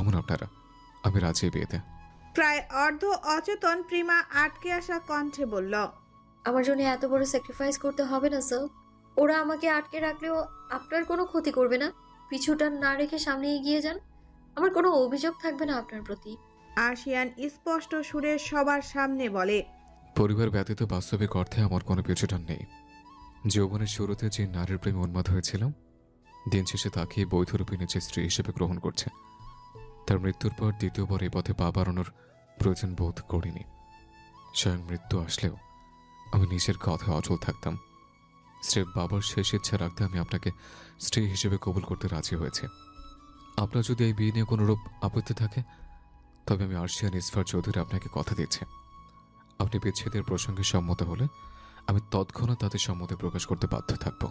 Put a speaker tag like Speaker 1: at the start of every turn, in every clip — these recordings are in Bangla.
Speaker 1: থামুন আপনারা, আমি রাজি বিয়েতে।
Speaker 2: প্রায় অর্ধ অচেতন প্রিমা আটকে আসা কণ্ঠে বলল,
Speaker 3: আমার জন্য এত বড় স্যাক্রিফাইস করতে হবে না স্যার। ওরা আমাকে আটকে রাখলেও আপনার কোনো ক্ষতি করবে না। পিছুটা না রেখে সামনে এগিয়ে যান। আমার কোনো অভিযোগ থাকবে না আপনার প্রতি।
Speaker 2: আশিয়ান স্পষ্ট সুরে সবার সামনে বলে,
Speaker 1: পরিবার ব্যতীত বাস্তবিক অর্থে আমার কোনো পিছুটান নেই। যৌবনের শুরুতে যে নারীর প্রেমে উন্মাদ হয়েছিলাম, দিন শেষে তাকে বৈধরূপী নিজের স্ত্রী হিসেবে গ্রহণ করছে। তার মৃত্যুর পর দ্বিতীয়বার এই পথে পা বাড়ানোর প্রয়োজন বোধ করিনি। স্বয়ং মৃত্যু আসলেও আমি নিজের কথায় অচল থাকতাম। স্রেফ বাবার শেষ ইচ্ছা রাখতে আমি আপনাকে স্ত্রী হিসেবে কবুল করতে রাজি হয়েছে। আপনার যদি এই বিয়ে নিয়ে কোনোরূপ আপত্তি থাকে, তবে আমি আরশিয়ান ইসফার চৌধুরী আপনাকে কথা দিচ্ছি, আপনি বিচ্ছেদের প্রসঙ্গে সম্মত হলে আমি তৎক্ষণাৎ তাদের সম্মতি প্রকাশ করতে বাধ্য থাকব।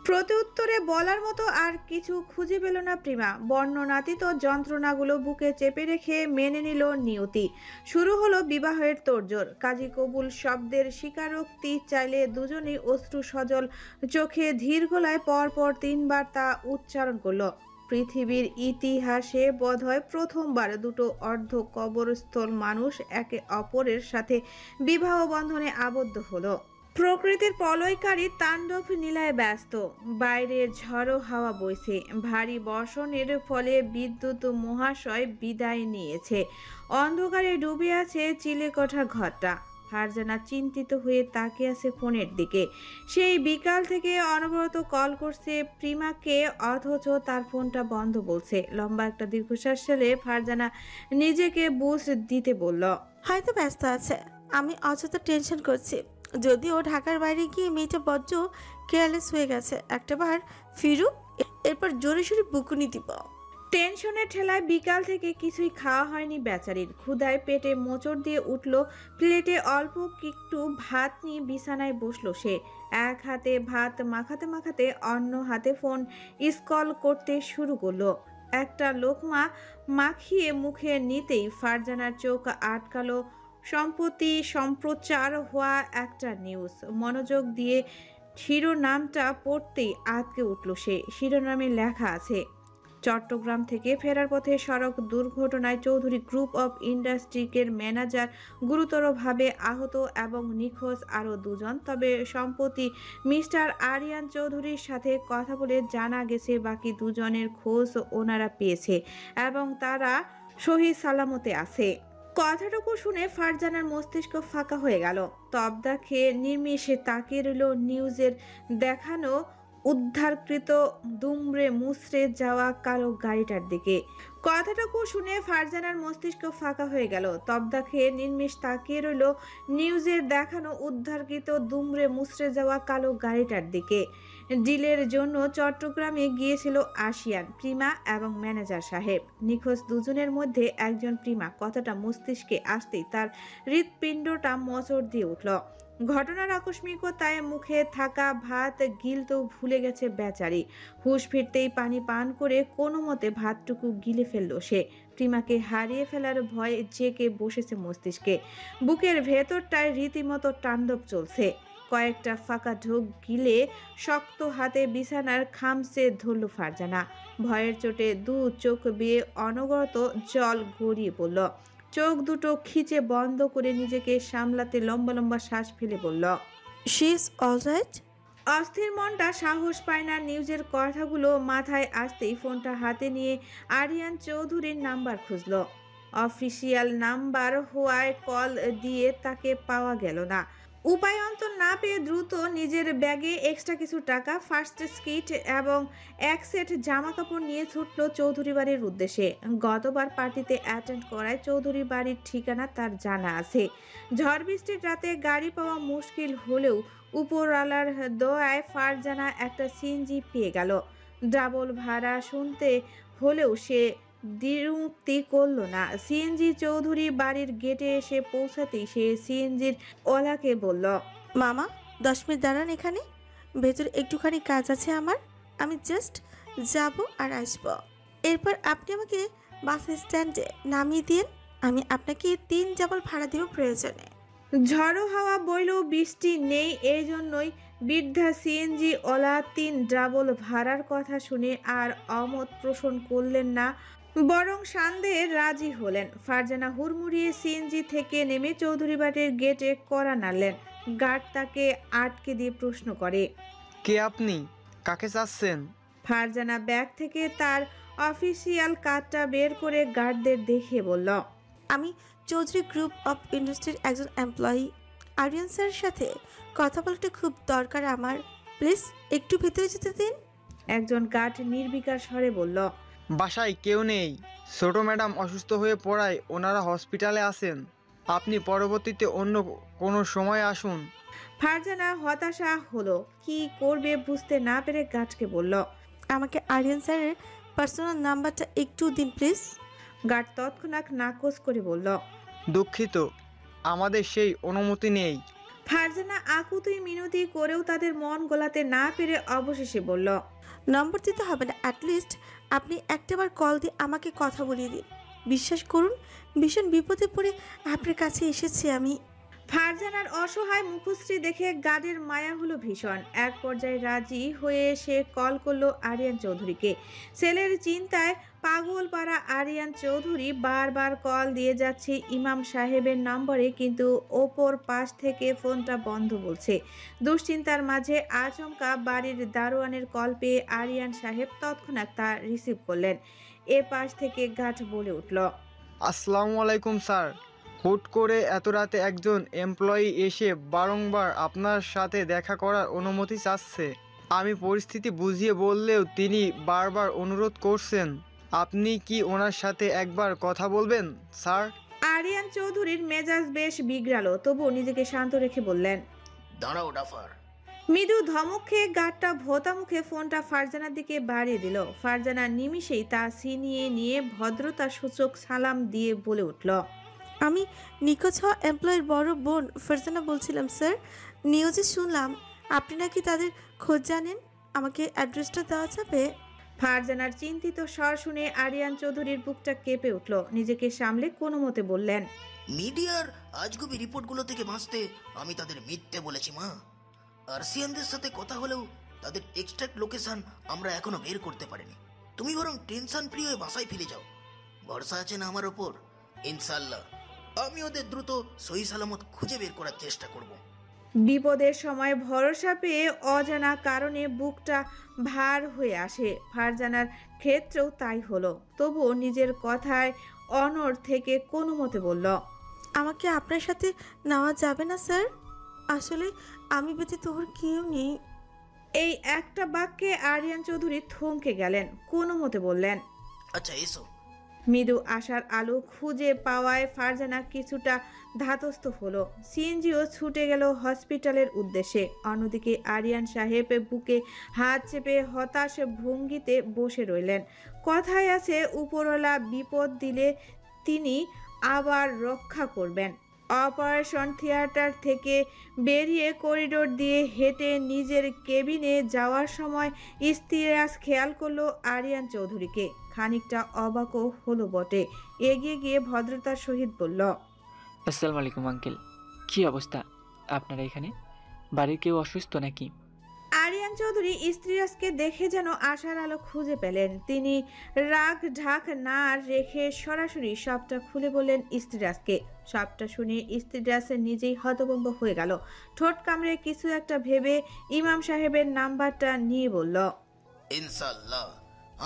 Speaker 2: প্রত্যুত্তরে বলার মতো আর কিছু খুঁজে পেল না প্রিমা। বর্ণনাতীত যন্ত্রণাগুলো বুকে চেপে রেখে মেনে নিল নিয়তি। শুরু হলো বিবাহের তোড়জোড়। কাজী কবুল শব্দের স্বীকারোক্তি চাইলে দুজনেই অশ্রু সজল চোখে ধীর গলায় পরপর 3 বার তা উচ্চারণ করলো। পৃথিবীর ইতিহাসে বোধহয় প্রথমবার দুটো অর্ধ কবরস্থল মানুষ একে অপরের সাথে বিবাহ বন্ধনে আবদ্ধ হলো। প্রকৃতির প্রলয়কারী তাণ্ডব নীলায় ব্যস্ত। বাইরে ঝড়ো হাওয়া বইছে। ভারী বর্ষণের ফলে বিদ্যুৎ মহাশয় বিদায় নিয়েছে। অন্ধকারে ডুবে আছে চিলেকোঠা ঘরটা। ফারজানা চিন্তিত হয়ে তাকিয়ে আছে ফোনের দিকে। সেই বিকাল থেকে অনবরত কল করছে প্রিমাকে, অথচ তার ফোনটা বন্ধ বলছে। লম্বা একটা দীর্ঘশ্বাস ফেলে ফারজানা নিজেকে বুঝ দিতে বলল,
Speaker 4: হয়তো ব্যস্ত আছে। আমি অযথা টেনশন করছি। যদিও ঢাকার বাইরে গিয়ে মেয়েটা বড্ড কেয়ারলেস হয়ে গেছে। একটাবার ফিরুক, এরপর জোরে সোরে বুকুনি দিব।
Speaker 2: টেনশনের ঠেলায় বিকাল থেকে কিছুই খাওয়া হয়নি বেচারির। ক্ষুধায় পেটে মোচড় দিয়ে উঠল। প্লেটে অল্প একটু ভাত নিয়ে বিছানায় বসলো সে। এক হাতে ভাত মাখাতে মাখাতে অন্য হাতে ফোন স্ক্রল করতে শুরু করলো। একটা লোকমা মাখিয়ে মুখে নিতেই ফারজানার চোখ আটকালো সম্প্রতি সম্প্রচার হওয়া একটা নিউজ। মনোযোগ দিয়ে শিরোনামটা পড়তেই আঁতকে উঠল সে। শিরোনামে লেখা আছে, চট্টগ্রাম থেকে ফেরার পথে সড়ক দুর্ঘটনায় চৌধুরী গ্রুপ অফ ইন্ডাস্ট্রিজের ম্যানেজার গুরুতরভাবে আহত এবং নিখোঁজ আরও 2 জন। তবে সম্প্রতি মিস্টার আরিয়ান চৌধুরীর সাথে কথা বলে জানা গেছে বাকি 2 জনের খোঁজ ওনারা পেয়েছে এবং তারা সহি সালামতে আছে। কথাটুকু শুনে ফারজানার মস্তিষ্ক ফাঁকা হয়ে গেল। তবদা খেয়ে নির্মিষে তাকিয়ে রইল নিউজের দেখানো উদ্ধারকৃত দুমড়ে মুচড়ে যাওয়া কালো গাড়িটার দিকে। কথাটুকু শুনে ফারজানার মস্তিষ্ক ফাঁকা হয়ে গেল। তবদা খেয়ে নির্মিষ তাকিয়ে রইল নিউজের দেখানো উদ্ধারকৃত দুমড়ে মুচড়ে যাওয়া কালো গাড়িটার দিকে। ডিলের জন্য চট্টগ্রামে গিয়েছিল আশিয়ান, প্রিমা এবং ম্যানেজার সাহেব। নিখোঁজ 2 জনের মধ্যে একজন প্রিমা। কথাটা মস্তিষ্কে আসতেই তার হৃৎপিণ্ডটা মোচড় দিয়ে উঠল। ঘটনার আকস্মিকতায় মুখে থাকা ভাত গিলতেও ভুলে গেছে বেচারি। হুঁশ ফিরতেই পানি পান করে কোনো মতে ভাতটুকু গিলে ফেলল সে। প্রিমাকে হারিয়ে ফেলার ভয় জেগে বসেছে মস্তিষ্কে। বুকের ভেতরটায় রীতিমতো তাণ্ডব চলছে। কয়েকটা ফাঁকা ঢোক গিলে শক্ত হাতে বিছানার খামচে ধরল ফারজানা। ভয়ের চোটে 2 চোখ বেয়ে অনবরত জল গড়িয়ে পড়ল। চোখ দুটো খিচে বন্ধ করে নিজেকে সামলাতে লম্বা লম্বা শ্বাস ফেলে বলল,
Speaker 4: শি ইজ অলরাইট।
Speaker 2: অস্থির মনটা সাহস পায় না নিউজের কথাগুলো মাথায় আসতেই ফোনটা হাতে নিয়ে আরিয়ান চৌধুরীর নাম্বার খুঁজল। অফিসিয়াল নাম্বার হওয়ায় কল দিয়ে তাকে পাওয়া গেল না। উপায় অন্তর না পেয়ে দ্রুত নিজের ব্যাগে এক্সট্রা কিছু টাকা, ফার্স্ট কিট এবং 1 সেট জামা কাপড় নিয়ে ছুটল চৌধুরী বাড়ির উদ্দেশ্যে। গতবার পার্টিতে অ্যাটেন্ড করায় চৌধুরী বাড়ির ঠিকানা তার জানা আছে। ঝড় বৃষ্টির রাতে গাড়ি পাওয়া মুশকিল হলেও উপরওয়ালার দয়ায় ফারজানা একটা সিএনজি পেয়ে গেল। ডাবল ভাড়া শুনতে হলেও সে দ্বিরুক্তি করল না। সিএনজি চৌধুরী বাড়ির গেটে এসে পৌঁছাতেই সে সিএনজির ওলাকে বলল,
Speaker 4: মামা 10 মিনিট দাঁড়ান এখানে, ভেতরে একটুখানি কাজ আছে আমার। আমি জাস্ট যাব আর আসব। এরপর আপনি আমাকে বাস স্ট্যান্ডে নামিয়ে দিন। আমি আপনাকে 3 ডাবল ভাড়া দেব প্রয়োজনে।
Speaker 2: ঝড়ো হাওয়া বইলেও বৃষ্টি নেই, এই জন্যই বৃদ্ধা সিএনজি ওলা 3 ডাবল ভাড়ার কথা শুনে আর অমত পোষণ করলেন না। বরং সান্দে রাজি হলেন। ফারজানা হুড়মুড়িয়ে সিএনজি থেকে নেমে চৌধুরী বাড়ির গেটে কড়া নাড়লেন। গার্ড তাকে আটকে দিয়ে প্রশ্ন করে,
Speaker 5: কে আপনি? কাকে চাচ্ছেন?
Speaker 2: ফারজানা ব্যাগ থেকে তার অফিসিয়াল কার্ডটা বের করে গার্ডদের দেখিয়ে বলল,
Speaker 4: আমি চৌধুরী গ্রুপ অফ ইন্ডাস্ট্রির একজন এমপ্লয়ি। আরিয়ান স্যারের সাথে কথা বলতে খুব দরকার আমার। প্লিজ একটু ভেতরে যেতে দিন।
Speaker 2: একজন গার্ড নির্বিকার স্বরে বলল,
Speaker 5: বাসায় কেউ নেই। ছোট ম্যাডাম অসুস্থ হয়ে পড়ায় ওনারা হসপিটালে আছেন। আপনি পরবর্তীতে অন্য কোনো সময় আসুন।
Speaker 2: ফারজানা হতাশা হলো, কি করবে বুঝতে না পেরে গার্ডকে বলল,
Speaker 4: আমাকে আরিয়ান স্যারের পার্সোনাল নাম্বারটা একটু দিন প্লিজ।
Speaker 2: গার্ড তৎক্ষণাৎ নাকচ করে বলল,
Speaker 5: দুঃখিত, আমাদের সেই অনুমতি নেই।
Speaker 2: ফারজানা আকুতি মিনতি করেও তাদের মন গোলাতে না পেরে অবশেষে বলল,
Speaker 4: নম্বর দিতে হবে না, অ্যাটলিস্ট আপনি একটাবার কল দিয়ে আমাকে কথা বলিয়ে দিন। বিশ্বাস করুন, ভীষণ বিপদে পড়ে আপনার কাছে এসেছি আমি।
Speaker 2: ফারজানার অসহায় মুখশ্রী দেখে গার্ডের মায়া হলো ভীষণ। এক পর্যায়ে রাজি হয়ে সে কল করলো আরিয়ান চৌধুরীকে। ছেলের চিন্তায় পাগল পাড়া আরিয়ান চৌধুরী বারবার কল দিয়ে যাচ্ছে ইমাম সাহেবের নম্বরে, কিন্তু ওপর পাশ থেকে ফোনটা বন্ধ বলছে। দুশ্চিন্তার মাঝে আচমকা বাড়ির দারোয়ানের কল পেয়ে আরিয়ান সাহেব তৎক্ষণাৎ তা রিসিভ করলেন। এ পাশ থেকে গার্ড বলে উঠল,
Speaker 5: আসসালামু আলাইকুম স্যার। হুট করে এত রাতে একজন এমপ্লয়ি এসে বারংবার আপনার সাথে দেখা করার অনুমতি চাচ্ছে। আমি পরিস্থিতি বুঝিয়ে বললেও তিনি বারবার অনুরোধ করছেন। আপনি কি ওনার সাথে একবার কথা বলবেন স্যার?
Speaker 2: আরিয়ান চৌধুরীর মেজাজ বেশ বিগড়ালো, তবুও নিজেকে শান্ত রেখে বললেন,
Speaker 6: দাঁড়াও ডাফার।
Speaker 2: মৃদু ধমক খেয়ে গার্ডটা ভোতা মুখে ফোনটা ফারজানার দিকে বাড়িয়ে দিল। ফারজানা নিমিষেই তা ছিনিয়ে নিয়ে ভদ্রতা সূচক সালাম দিয়ে বলে উঠল,
Speaker 4: আমি নিখোঁজ হওয়া এমপ্লয়ের বড় বোন ফারজানা বলছিলাম স্যার। নিউজে শুনলাম আপনি নাকি তাদের খোঁজ জানেন। আমাকে অ্যাড্রেসটা দেওয়া যাবে?
Speaker 2: ফারজানার চিন্তিত স্বর শুনে আরিয়ান চৌধুরীর বুকটা কেঁপে উঠল। নিজেকে সামলে কোনো মতে বললেন,
Speaker 6: মিডিয়ার আজগুবি রিপোর্টগুলো থেকে বাঁচতে আমি তাদের মিথ্যে বলেছি মা। আরসিয়ানদের সাথে কথা হলেও তাদের এক্সট্রাক্ট লোকেশন আমরা এখনো বের করতে পারিনি। তুমি বরং টেনশন ফ্রি হয়ে বাসায় ফিরে যাও। ভরসা আছে না আমার ওপর? ইনশাল্লাহ আমি ওদের দ্রুত সহি সালামত খুঁজে বের করার চেষ্টা করব।
Speaker 2: বিপদের সময় ভরসা পেয়ে অজানা কারণে বুকটা ভার হয়ে আসে। ফারজানার ক্ষেত্রেও তাই হলো। তবুও নিজের কথায় অনড় থেকে কোনো মতে বলল,
Speaker 4: আমাকে আপনার সাথে নেওয়া যাবে না স্যার? আসলে আমি ব্যতীত ওর কেউ নেই।
Speaker 2: এই একটা বাক্যে আরিয়ান চৌধুরী থমকে গেলেন, কোনো মতে বললেন,
Speaker 6: আচ্ছা এসো।
Speaker 2: মৃদু আশার আলো খুঁজে পাওয়ায় ফারজানা কিছুটা ধাতস্থ হলো। সিএনজিও ছুটে গেল হসপিটালের উদ্দেশ্যে। অন্যদিকে আরিয়ান সাহেব বুকে হাত চেপে হতাশ ভঙ্গিতে বসে রইলেন। কথায় আছে, উপরওয়ালা বিপদ দিলে তিনি আবার রক্ষা করবেন। অপারেশন থিয়েটার থেকে বেরিয়ে করিডোর দিয়ে হেঁটে নিজের কেবিনে যাওয়ার সময় ইস্তিরাজ খেয়াল করলো আরিয়ান চৌধুরীকে। খানিকটা অবাকও হলো বটে। এগিয়ে গিয়ে ভদ্রতার সহিত বলল,
Speaker 7: আসসালামু আলাইকুম আঙ্কেল, কি অবস্থা আপনারা এখানে? বাড়ির কেউ অসুস্থ নাকি?
Speaker 2: আরিয়ান চৌধুরী ইস্তিরাজকে দেখে যেন আশার আলো খুঁজে পেলেন। তিনি রাগ ঢাক না রেখে সরাসরি সবটা খুলে বললেন ইস্তিরাজকে। সবটা শুনে ইস্তিরাজ নিজেই হতভম্ব হয়ে গেল। ঠোঁট কামড়ে কিছু একটা ভেবে ইমাম সাহেবের নাম্বারটা নিয়ে বলল,
Speaker 6: ইনশাল্লাহ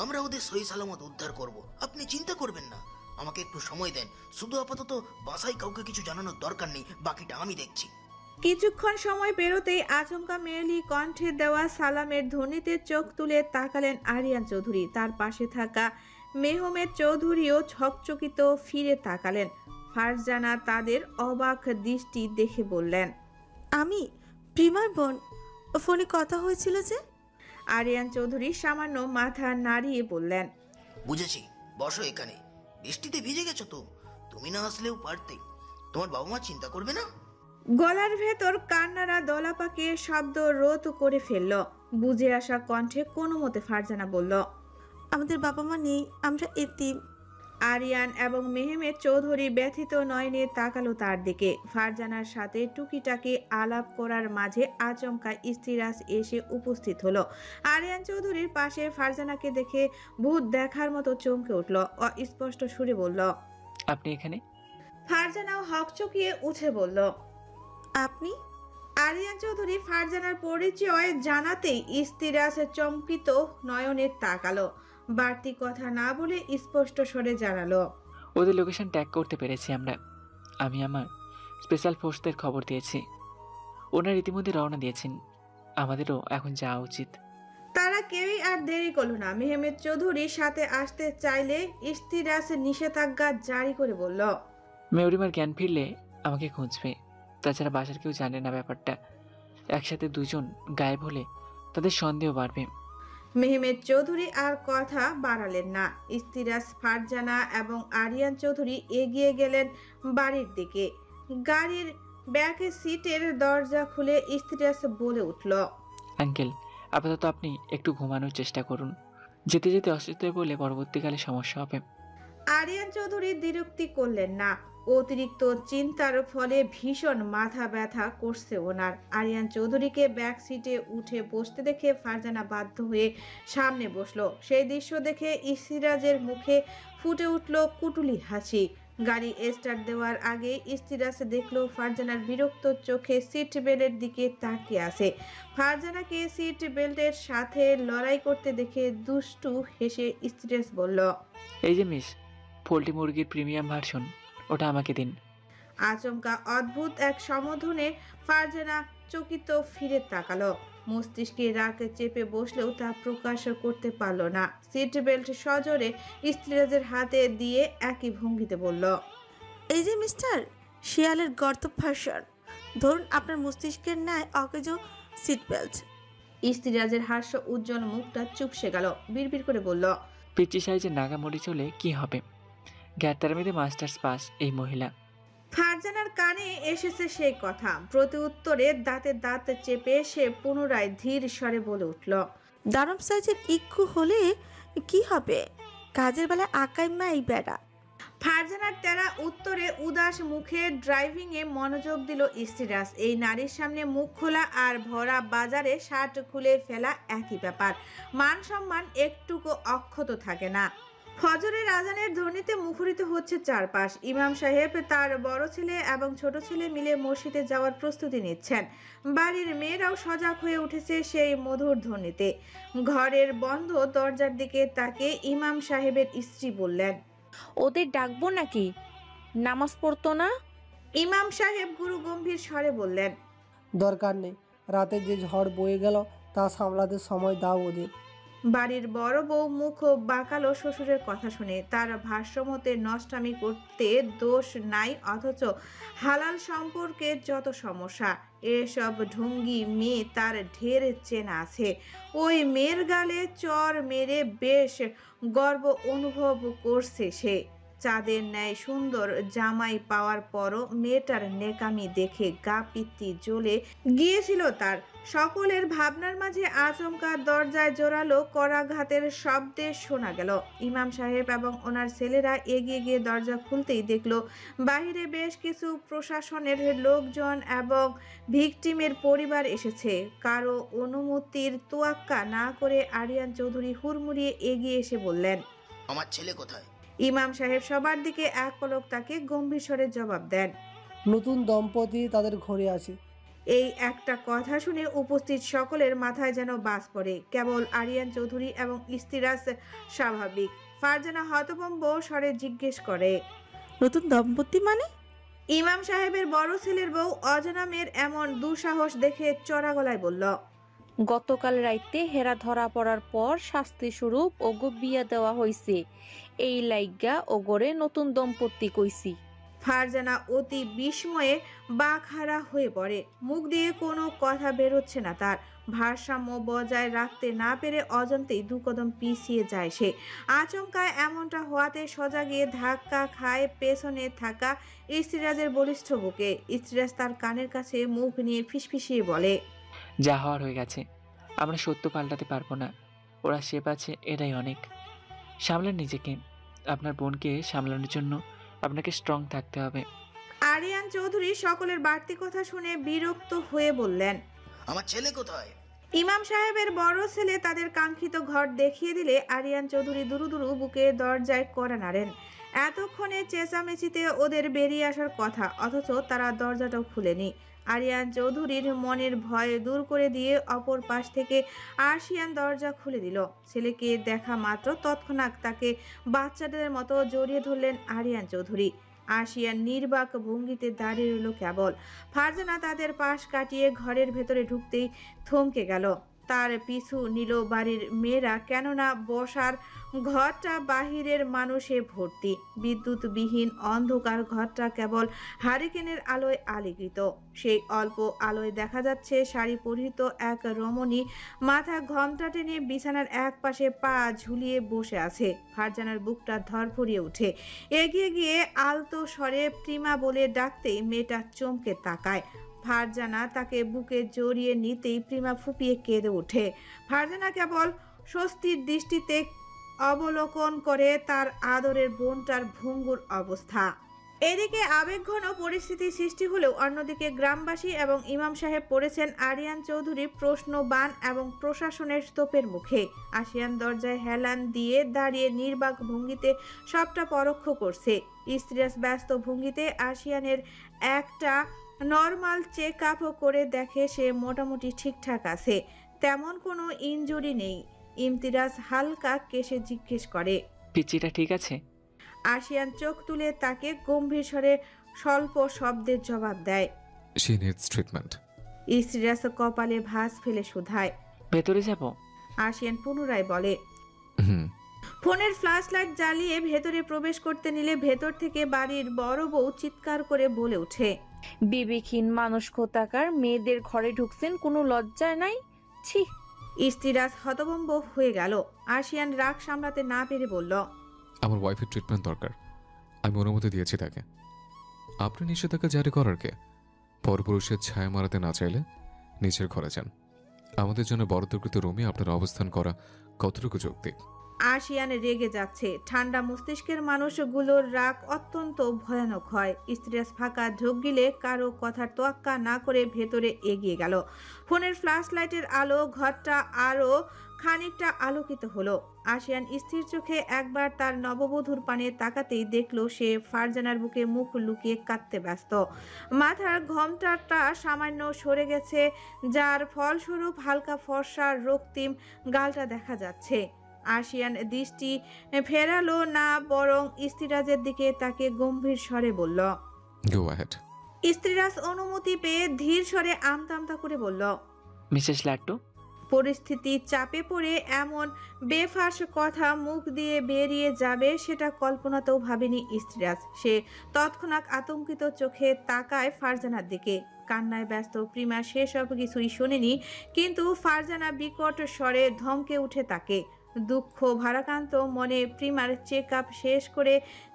Speaker 6: আমরা ওদের সহি সালামত উদ্ধার করব। আপনি চিন্তা করবেন না, আমাকে একটু সময় দেন। শুধু আপাতত বাসায় কাউকে কিছু জানানোর দরকার নেই, বাকিটা আমি দেখছি।
Speaker 2: কিছুক্ষণ সময় পেরোতেই আচমকা মেয়েলি কণ্ঠে দেওয়া সালামের ধ্বনিতে চোখ তুলে তাকালেন আরিয়ান চৌধুরী। তার পাশে থাকা মেহমেদ চৌধুরীও ছকচকিত ফিরে তাকালেন। ফারজানা তাদের অবাক দৃষ্টি দেখে বললেন,
Speaker 4: আমি প্রিমার বোন। ফোনে কথা হয়েছিল যে?
Speaker 2: আরিয়ান চৌধুরী সামান্য মাথা নাড়িয়ে বললেন,
Speaker 6: বুঝেছি, বসো এখানে। বৃষ্টিতে ভিজে গেছো তো, তুমি না আসলেও পারতে। তোমার বাবা মা চিন্তা করবে না?
Speaker 2: গলার ভেতর কান্নারা দলা পাকিয়ে শব্দ রোধ করে ফেলল। বুঝে আসা কণ্ঠে কোনো মতে ফারজানা বলল,
Speaker 4: আমাদের বাবা মা নেই, আমরা এতিম।
Speaker 2: আরিয়ান এবং মেহমেদ চৌধুরী ব্যথিত নয়নে তাকালো তার দিকে। ফারজানার সাথে টুকিটাকি আলাপ করার মাঝে আচমকা ইস্তিরাজ এসে উপস্থিত হলো। আরিয়ান চৌধুরীর পাশে ফারজানাকে দেখে ভূত দেখার মতো চমকে উঠল। অস্পষ্ট সুরে বলল,
Speaker 7: আপনি এখানে?
Speaker 2: ফারজানাও হকচকিয়ে উঠে বলল,
Speaker 4: আপনি?
Speaker 2: আরিয়ান চৌধুরী ফারজানার পরিচয় জানাতেই ইস্তিরাজ চমকিত নয়নে তাকালো। বাড়তি কথা না বলে স্পষ্ট স্বরে জানালো,
Speaker 7: ওদের লোকেশন ট্যাগ করতে পেরেছি আমরা। আমি আমার স্পেশাল ফোর্সদের খবর দিয়েছি। ওনারা ইতিমধ্যে রওনা দিয়েছেন। আমাদেরও এখন যাওয়া উচিত।
Speaker 2: তারা কেউই আর দেরি করল না। মেহমেদ চৌধুরী সাথে আসতে চাইলে ইস্তিরাজ নিষেধাজ্ঞা জারি করে বলল,
Speaker 7: মেয়রিমার জ্ঞান ফিরলে আমাকে খুঁজবে। তাছাড়া বাসার কেউ জানে না ব্যাপারটা। একসাথে দুজন গায়েব হলে তাদের সন্দেহ বাড়বে।
Speaker 2: মেহমেদ চৌধুরী আর কথা বাড়ালেন না। ইস্তিরাজ, ফারজানা এবং আরিয়ান চৌধুরী এগিয়ে গেলেন বাড়ির দিকে। গাড়ির ব্যাক সিটের দরজা খুলে ইস্তিরাজ বলে উঠল,
Speaker 7: আঙ্কেল, আপাতত আপনি একটু ঘুমানোর চেষ্টা করুন। যেতে যেতে অসুস্থ হয়ে পড়লে পরবর্তীকালে সমস্যা হবে।
Speaker 2: আরিয়ান চৌধুরী দ্বিরুক্তি করলেন না। অতিরিক্ত চিন্তার ফলে ভীষণ মাথা ব্যথা করছে ওনার। আরিয়ান চৌধুরীকে ব্যাক সিটে উঠে বসতে দেখে ফারজানা বাধ্য হয়ে সামনে বসলো। সেই দৃশ্য দেখে ইস্তিরাজের মুখে ফুটে উঠল কুটুলি হাসি। গাড়ি স্টার্ট দেওয়ার আগে ইস্তিরাজ দেখলো ফারজানার বিরক্ত চোখে সিট বেল্টের দিকে তাকিয়ে আছে। ফারজানাকে সিট বেল্টের সাথে লড়াই করতে দেখে দুষ্টু হেসে ইস্তিরাজ বলল,
Speaker 7: এই যে মিস, পোল্ট্রি মুরগির প্রিমিয়াম ভার্সন, ওটা আমাকে দিন।
Speaker 2: আচমকা অদ্ভুত এক সম্বোধনে ফারজানা চকিত ফিরে তাকালো। মস্তিষ্কে রাগ চেপে বসলেও তা প্রকাশ করতে পারল না। সিট বেল্ট সজোরে ইস্তিরাজের হাতে দিয়ে একই ভঙ্গিতে বলল,
Speaker 4: এই যে মিস্টার শিয়ালের গর্ত ভার্সন, ধরুন আপনার মস্তিষ্কের ন্যায় অকেজো সিট বেল্ট।
Speaker 2: ইস্তিরাজের হাস্য উজ্জ্বল মুখটা চুপসে গেল। বিড়বিড় করে বলল,
Speaker 7: পিচি সাইজের নাগামুড়ি চলে কি হবে? গ্যাটারমিতে মাস্টার্স পাস এই মহিলা।
Speaker 2: ফারজানার কানে এসেছে সেই কথা। প্রতি উত্তরে দাঁতে দাঁত চেপে সে পুনরায় ধীর স্বরে বলে উঠল,
Speaker 4: দানব সাইজের ইক্কু হলে কি হবে? কাজের বেলায় আকাই মাই বেড়া।
Speaker 2: ফারজানার তেরা উত্তরে উদাস মুখে ড্রাইভিং এ মনোযোগ দিল ইস্তিরাজ। এই নারীর সামনে মুখ খোলা আর ভরা বাজারে শার্ট খুলে ফেলা একই ব্যাপার। মান সম্মান একটুকু অক্ষত থাকে না। ফজরের আজানের ধ্বনিতে মুখরিত হচ্ছে চারপাশ। ইমাম সাহেব, তার বড় ছেলে এবং ছোট ছেলে মিলে মসজিদে যাওয়ার প্রস্তুতি নিচ্ছেন। বাড়ির মেয়েরাও সজাগ হয়ে উঠেছে সেই মধুর ধ্বনিতে। ঘরের বন্ধ দরজার দিকে তাকিয়ে ইমাম সাহেবের স্ত্রী বললেন,
Speaker 8: ওদের ডাকবো নাকি? নামাজ পড়তো না?
Speaker 2: ইমাম সাহেব গুরু গম্ভীর স্বরে বললেন,
Speaker 9: দরকার নেই, রাতে যে ঝড় বয়ে গেল তা সামলাতে সময় দাও ওদের।
Speaker 2: বাড়ির বড় বউ মুখ বাঁকালো শ্বশুরের কথা শুনে। তার ভাষ্যমতে নষ্টামি করতে দোষ নাই, অথচ হালাল সম্পর্কে যত সমস্যা, এসব ঢঙ্গি মেয়ে তার ঢের চেনা আছে। ওই মেয়ের গালে চর মেরে বেশ গর্ব অনুভব করছে সে। চাঁদের ন্যায় সুন্দর জামাই পাওয়ার পরও মেয়েটার নেকামি দেখে গা পিত্তি জ্বলে গিয়েছিল তার। সকলের ভাবনার মাঝে আচমকা দরজায় জোরালো করাঘাতের শব্দে শোনা গেল। ইমাম সাহেব এবং ওনার ছেলেরা এগিয়ে গিয়ে দরজা খুলতেই দেখল বাহিরে বেশ কিছু প্রশাসনের লোকজন এবং ভিকটিমের পরিবার এসেছে। কারো অনুমতির তোয়াক্কা না করে আরিয়ান চৌধুরী হুড়মুড়িয়ে এগিয়ে এসে বললেন,
Speaker 6: আমার ছেলে কোথায়?
Speaker 2: ইমাম সাহেব সবার দিকে এক পলক তাকে গম্ভীর স্বরে জবাব দেন,
Speaker 9: নতুন দম্পতি তাদের ঘরে আছে।
Speaker 2: এই একটা কথা শুনে উপস্থিত সকলের মাথায় যেন বাজ পড়ে। কেবল আরিয়ান চৌধুরী এবং ইস্তিরাজ স্বাভাবিক। ফারজানা হতভম্ব স্বরে জিজ্ঞেস করে,
Speaker 4: নতুন দম্পতি মানে?
Speaker 2: ইমাম সাহেবের বড় ছেলের বউ অজানা মেয়ের এমন দুঃসাহস দেখে চড়া গলায় বলল,
Speaker 8: গতকাল রাইতে হেরা ধরা পড়ার পর শাস্তি স্বরূপ ওগো বিয়া দেওয়া হইছে। এই লাইগা ওগরে নতুন দম্পতি কইছি।
Speaker 2: ফারজানা অতি বিস্ময়ে বাকহারা হয়ে পড়ে। মুখ দিয়ে কোনো কথা বেরোচ্ছে না তার। ভারসাম্য বজায় রাখতে না পেরে অজান্তেই দু কদম পিছিয়ে যায় সে। আচমকায় এমনটা হওয়াতে সজা গিয়ে ধাক্কা খায় পেছনে থাকা ইস্তিরাজের বলিষ্ঠ বুকে। ইস্তিরাজ তার কানের কাছে মুখ নিয়ে ফিসফিসিয়ে বলে,
Speaker 7: যা হওয়ার হয়ে গেছে। আমরা সত্য পাল্টাতে পারবো না। ওরা শেপ আছে, এটাই অনেক। সামলান নিজেকে। আপনার বোনকে সামলানোর জন্য আপনাকে স্ট্রং থাকতে হবে।
Speaker 2: আরিয়ান চৌধুরী সকলের বাড়তি কথা শুনে বিরক্ত হয়ে বললেন,
Speaker 6: আমার ছেলে কোথায়?
Speaker 2: ইমাম সাহেবের বড় ছেলে তাদের কাঙ্ক্ষিত ঘর দেখিয়ে দিলে আরিয়ান চৌধুরী দুরু দুরু বুকে দরজায় কড়া নাড়েন। এতক্ষণে চেঁচামেচিতে ওদের বেরিয়ে আসার কথা, অথচ তারা দরজাটাও খুলেনি। আরিয়ান চৌধুরীর মনের ভয় দূর করে দিয়ে অপর পাশ থেকে আরশিয়ান দরজা খুলে দিল। ছেলেকে দেখা মাত্র তৎক্ষণাৎ তাকে বাচ্চাদের মতো জড়িয়ে ধরলেন আরিয়ান চৌধুরী। আরশিয়ান নির্বাক ভঙ্গিতে দাঁড়িয়ে রইল কেবল। ফারজানা তাদের পাশ কাটিয়ে ঘরের ভেতরে ঢুকতেই থমকে গেল। তার পিছু নিল বাড়ির মেয়েরা, কেননা বসার ঘরটা বাহিরের মানুষে ভর্তি। বিদ্যুৎবিহীন অন্ধকার ঘরটা কেবল হারিকেনের আলোয় আলোকিত। সেই অল্প আলোয় দেখা যাচ্ছে শাড়ি পরিহিত এক রমণী মাথা ঘোমটা টেনে বিছানার এক পাশে পা ঝুলিয়ে বসে আছে। ফারজানার বুকটা ধরফরিয়ে ওঠে। এগিয়ে গিয়ে আলতো স্বরে প্রিমা বলে ডাকতেই মেয়েটা চমকে তাকায়। ফারজানা তাকে বুকে জড়িয়ে নিতেই প্রিমা ফুপিয়ে কেঁদে ওঠে। ফারজানা কেবল স্বস্তির দৃষ্টিতে অবলোকন করে তার আদরের বোনটার ভঙ্গুর অবস্থা। এদিকে আবেগঘন পরিস্থিতি সৃষ্টি হলেও অন্যদিকে গ্রামবাসী এবং ইমাম সাহেব পড়েছেন আরিয়ান চৌধুরীর প্রশ্নবাণ এবং প্রশাসনের স্তূপের মুখে। আশিয়ান দরজায় হেলান দিয়ে দাঁড়িয়ে নির্বাক ভঙ্গিতে সবটা পরোক্ষ করছে। স্ত্রীরাস ব্যস্ত ভঙ্গিতে আশিয়ানের একটা নর্মাল চেক আপ করে দেখে সে মোটামুটি ঠিকঠাক আছে, তেমন কোনো ইনজুরি নেই। ইমতিরাজ হালকা কেশে জিজ্ঞেস করে,
Speaker 7: পিচিটা ঠিক আছে?
Speaker 2: আশিয়ান চোখ তুলে তাকে গম্ভীর স্বরে স্বল্প শব্দের জবাব দেয়।
Speaker 1: She needs treatment.
Speaker 2: ইসরাস কপালে ভাঁজ ফেলে শুধায়,
Speaker 7: ভেতরে যাব?
Speaker 2: আশিয়ান পুনরায় বলে।
Speaker 1: হুম।
Speaker 2: ফোনের ফ্ল্যাশ লাইট জ্বালিয়ে ভেতরে প্রবেশ করতে নিলে ভেতর থেকে বাড়ির বড় বউ চিৎকার করে বলে ওঠে,
Speaker 8: বিবেকহীন মানুষ কোথাকার, মেয়েদের ঘরে ঢুকছেন, কোনো লজ্জা নাই, ছি।
Speaker 2: ইস্তিরাজ হতভম্ব হয়ে গেল। আশিয়ান রাগ সামলাতে না পেরে বলল,
Speaker 1: আমার ওয়াইফের ট্রিটমেন্ট দরকার, আমি অনুমতি দিয়েছি তাকে। আপনি নিষেধাজ্ঞা জারি করার কে? পরপুরুষের ছায়া মারাতে না চাইলে নিচের ঘরে যান। আমাদের জন্য বরাদ্দকৃত রুমে আপনার অবস্থান করা কতটুকু যৌক্তিক?
Speaker 2: আশিয়ান রেগে যাচ্ছে। ঠান্ডা মস্তিষ্কের মানুষগুলোর রাগ অত্যন্ত ভয়ানক হয়। ইস্তিরাজ ফাঁকা ঢোক গিলে কারো কথার তোয়াক্কা না করে ভেতরে এগিয়ে গেল। ফোনের ফ্ল্যাশ লাইটের আলো ঘরটা আরো খানিকটা আলোকিত হলো। আশিয়ান স্থির চোখে একবার তার নববধূর পানে তাকাতেই দেখলো সে ফারজানার বুকে মুখ লুকিয়ে কাঁদতে ব্যস্ত। মাথার ঘোমটাটা সামান্য সরে গেছে, যার ফলস্বরূপ হালকা ফর্সা রক্তিম গালটা দেখা যাচ্ছে। আশিয়ান দৃষ্টি ফেরালো না, বরং ইস্তিরাজের দিকে তাকে গম্ভীর স্বরে বলল,
Speaker 1: গো অ্যাহেড।
Speaker 2: ইস্তিরাজ অনুমতি পেয়ে ধীর স্বরে আমতা আমতা করে বলল,
Speaker 7: মিসেস লাট্টু।
Speaker 2: পরিস্থিতি চাপে পড়ে এমন বেফাঁস কথা মুখ দিয়ে বেরিয়ে যাবে সেটা কল্পনাতেও ভাবেনি ইস্তিরাজ। সে তৎক্ষণাৎ আতঙ্কিত চোখে তাকায় ফারজানার দিকে। কান্নায় ব্যস্ত প্রিমা সেসব কিছুই শোনেনি, কিন্তু ফারজানা বিকট স্বরে ধমকে উঠে তাকে। দুঃখ ভারাক্রান্ত মনে প্রিমার চেক আপ শেষ করে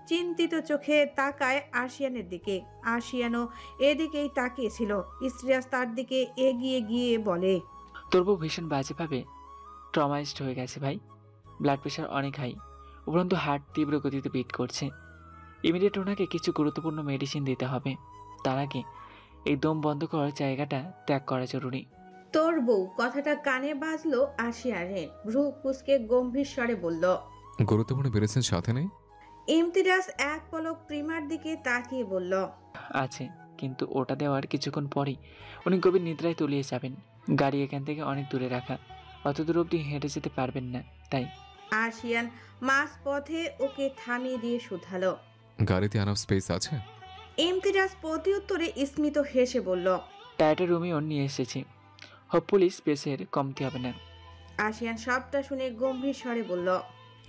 Speaker 2: চিন্তিত চোখে তাকায় আশিয়ানের দিকে। আশিয়ানও এদিকেই তাকিয়েছিল। ইস্তিরাজ তার দিকে এগিয়ে গিয়ে বলে,
Speaker 7: তোর বউ ভীষণ বাজেভাবে ট্রমাইজড হয়ে গেছে ভাই। ব্লাড প্রেশার অনেক হাই, উপরন্তু হার্ট তীব্র গতিতে বিট করছে। ইমিডিয়েট ওনাকে কিছু গুরুত্বপূর্ণ মেডিসিন দিতে হবে। তার আগে এই দম বন্ধ করার জায়গাটা ত্যাগ করা জরুরি।
Speaker 2: তোর বউ কথাটা কানে বাজলো আশিয়ানের। ভ্রু কুঁচকে গম্ভীর স্বরে বলল,
Speaker 1: গুরুত্বপূর্ণ মেডিসিন সাথে নেই?
Speaker 2: ইমতিরাজ এক পলক প্রিমার দিকে তাকিয়ে বলল,
Speaker 7: আছে, কিন্তু ওটা দেওয়ার কিছুক্ষণ পরেই উনি গভীর নিদ্রায় তলিয়ে যাবেন। গাড়ি এখান থেকে অনেক দূরে রাখা, অত দূর অবধি হেঁটে যেতে পারবেন না, তাই।
Speaker 2: আশিয়ান মাঝ পথে ওকে থামিয়ে দিয়ে শুধালো,
Speaker 1: গাড়িতে আনাফ স্পেস আছে?
Speaker 2: ইমতিরাজ প্রত্যুত্তরে স্মিত হেসে বলল,
Speaker 7: টায়ারটা রুমিও নিয়ে এসেছি, হোপফুলি স্পেসের কমতি হবে না।
Speaker 2: আশিয়ান সবটা শুনে গম্ভীর স্বরে বলল,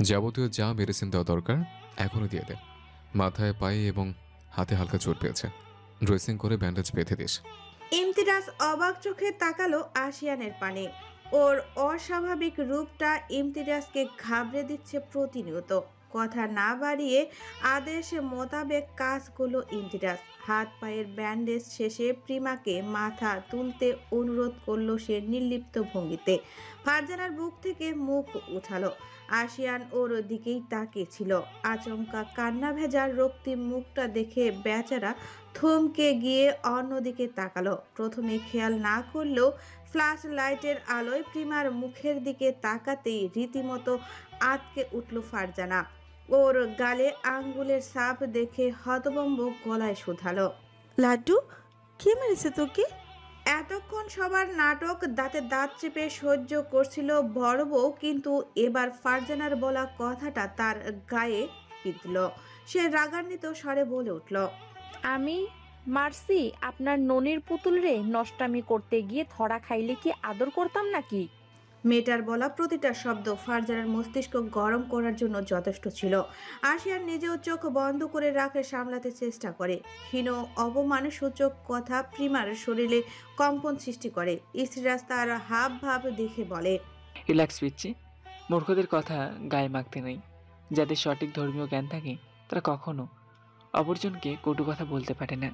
Speaker 1: যাবতীয় যা মেডিসিন দেওয়া দরকার এখনই দিয়ে দে। মাথায়, পায়ে এবং হাতে হালকা চোট পেয়েছে, ড্রেসিং করে ব্যান্ডেজ বেঁধে দিস।
Speaker 2: ইমতিরাজ অবাক চোখে তাকালো আশিয়ানের পানে। ওর অস্বাভাবিক রূপটা ইমতিরাজকে ঘাবড়ে দিচ্ছে প্রতিনিয়ত। কথা না বাড়িয়ে আদেশ মোতাবেক কাজগুলো ইমতিয়াজ। হাত পায়ের ব্যান্ডেজ শেষে প্রিমাকে মাথা তুলতে অনুরোধ করলো সে নির্লিপ্ত ভঙ্গিতে। ফারজানার বুক থেকে মুখ উঠালো। আশিয়ান ওর দিকেই তাকিয়েছিল। আচমকা কান্না ভেজা রক্তিম মুখটা দেখে বেচারা থমকে গিয়ে অন্যদিকে তাকালো। প্রথমে খেয়াল না করলেও ফ্ল্যাশ লাইটের আলোয় প্রিমার মুখের দিকে তাকাতেই রীতিমতো আটকে উঠল ফারজানা। ওর গালে আঙ্গুলের ছাপ দেখে হতভম্ব গলায় শুধালো,
Speaker 4: লাড্ডু, কে মেরেছে তোকে?
Speaker 2: এতক্ষণ সবার নাটক দাঁতে দাঁত চেপে সহ্য করছিল বড় বউ, কিন্তু এবার ফারজানার বলা কথাটা তার গায়ে বিঁধল। সে রাগান্বিত স্বরে বলে উঠল,
Speaker 8: আমি মারছি আপনার ননির পুতুল রে? নষ্টামি করতে গিয়ে ধরা খাইলে কি আদর করতাম নাকি?
Speaker 2: মেয়েটার বলা প্রতিটা শব্দ ফারজানার মস্তিষ্ক গরম করার জন্য যথেষ্ট ছিল। আশিয়ান নিজেও চোখ বন্ধ করে রাখে, সামলাতে চেষ্টা করে। হীন অপমানসূচক কথা প্রিমার শরীরে কম্পন সৃষ্টি করে। ইসরাজ তার হাব ভাব দেখে বলে,
Speaker 7: রিল্যাক্স পিচ্ছি, মূর্খদের কথা গায়ে মাখতে নেই। যাদের সঠিক ধর্মীয় জ্ঞান থাকে তারা কখনো অপরজনকে কটু কথা বলতে পারে না।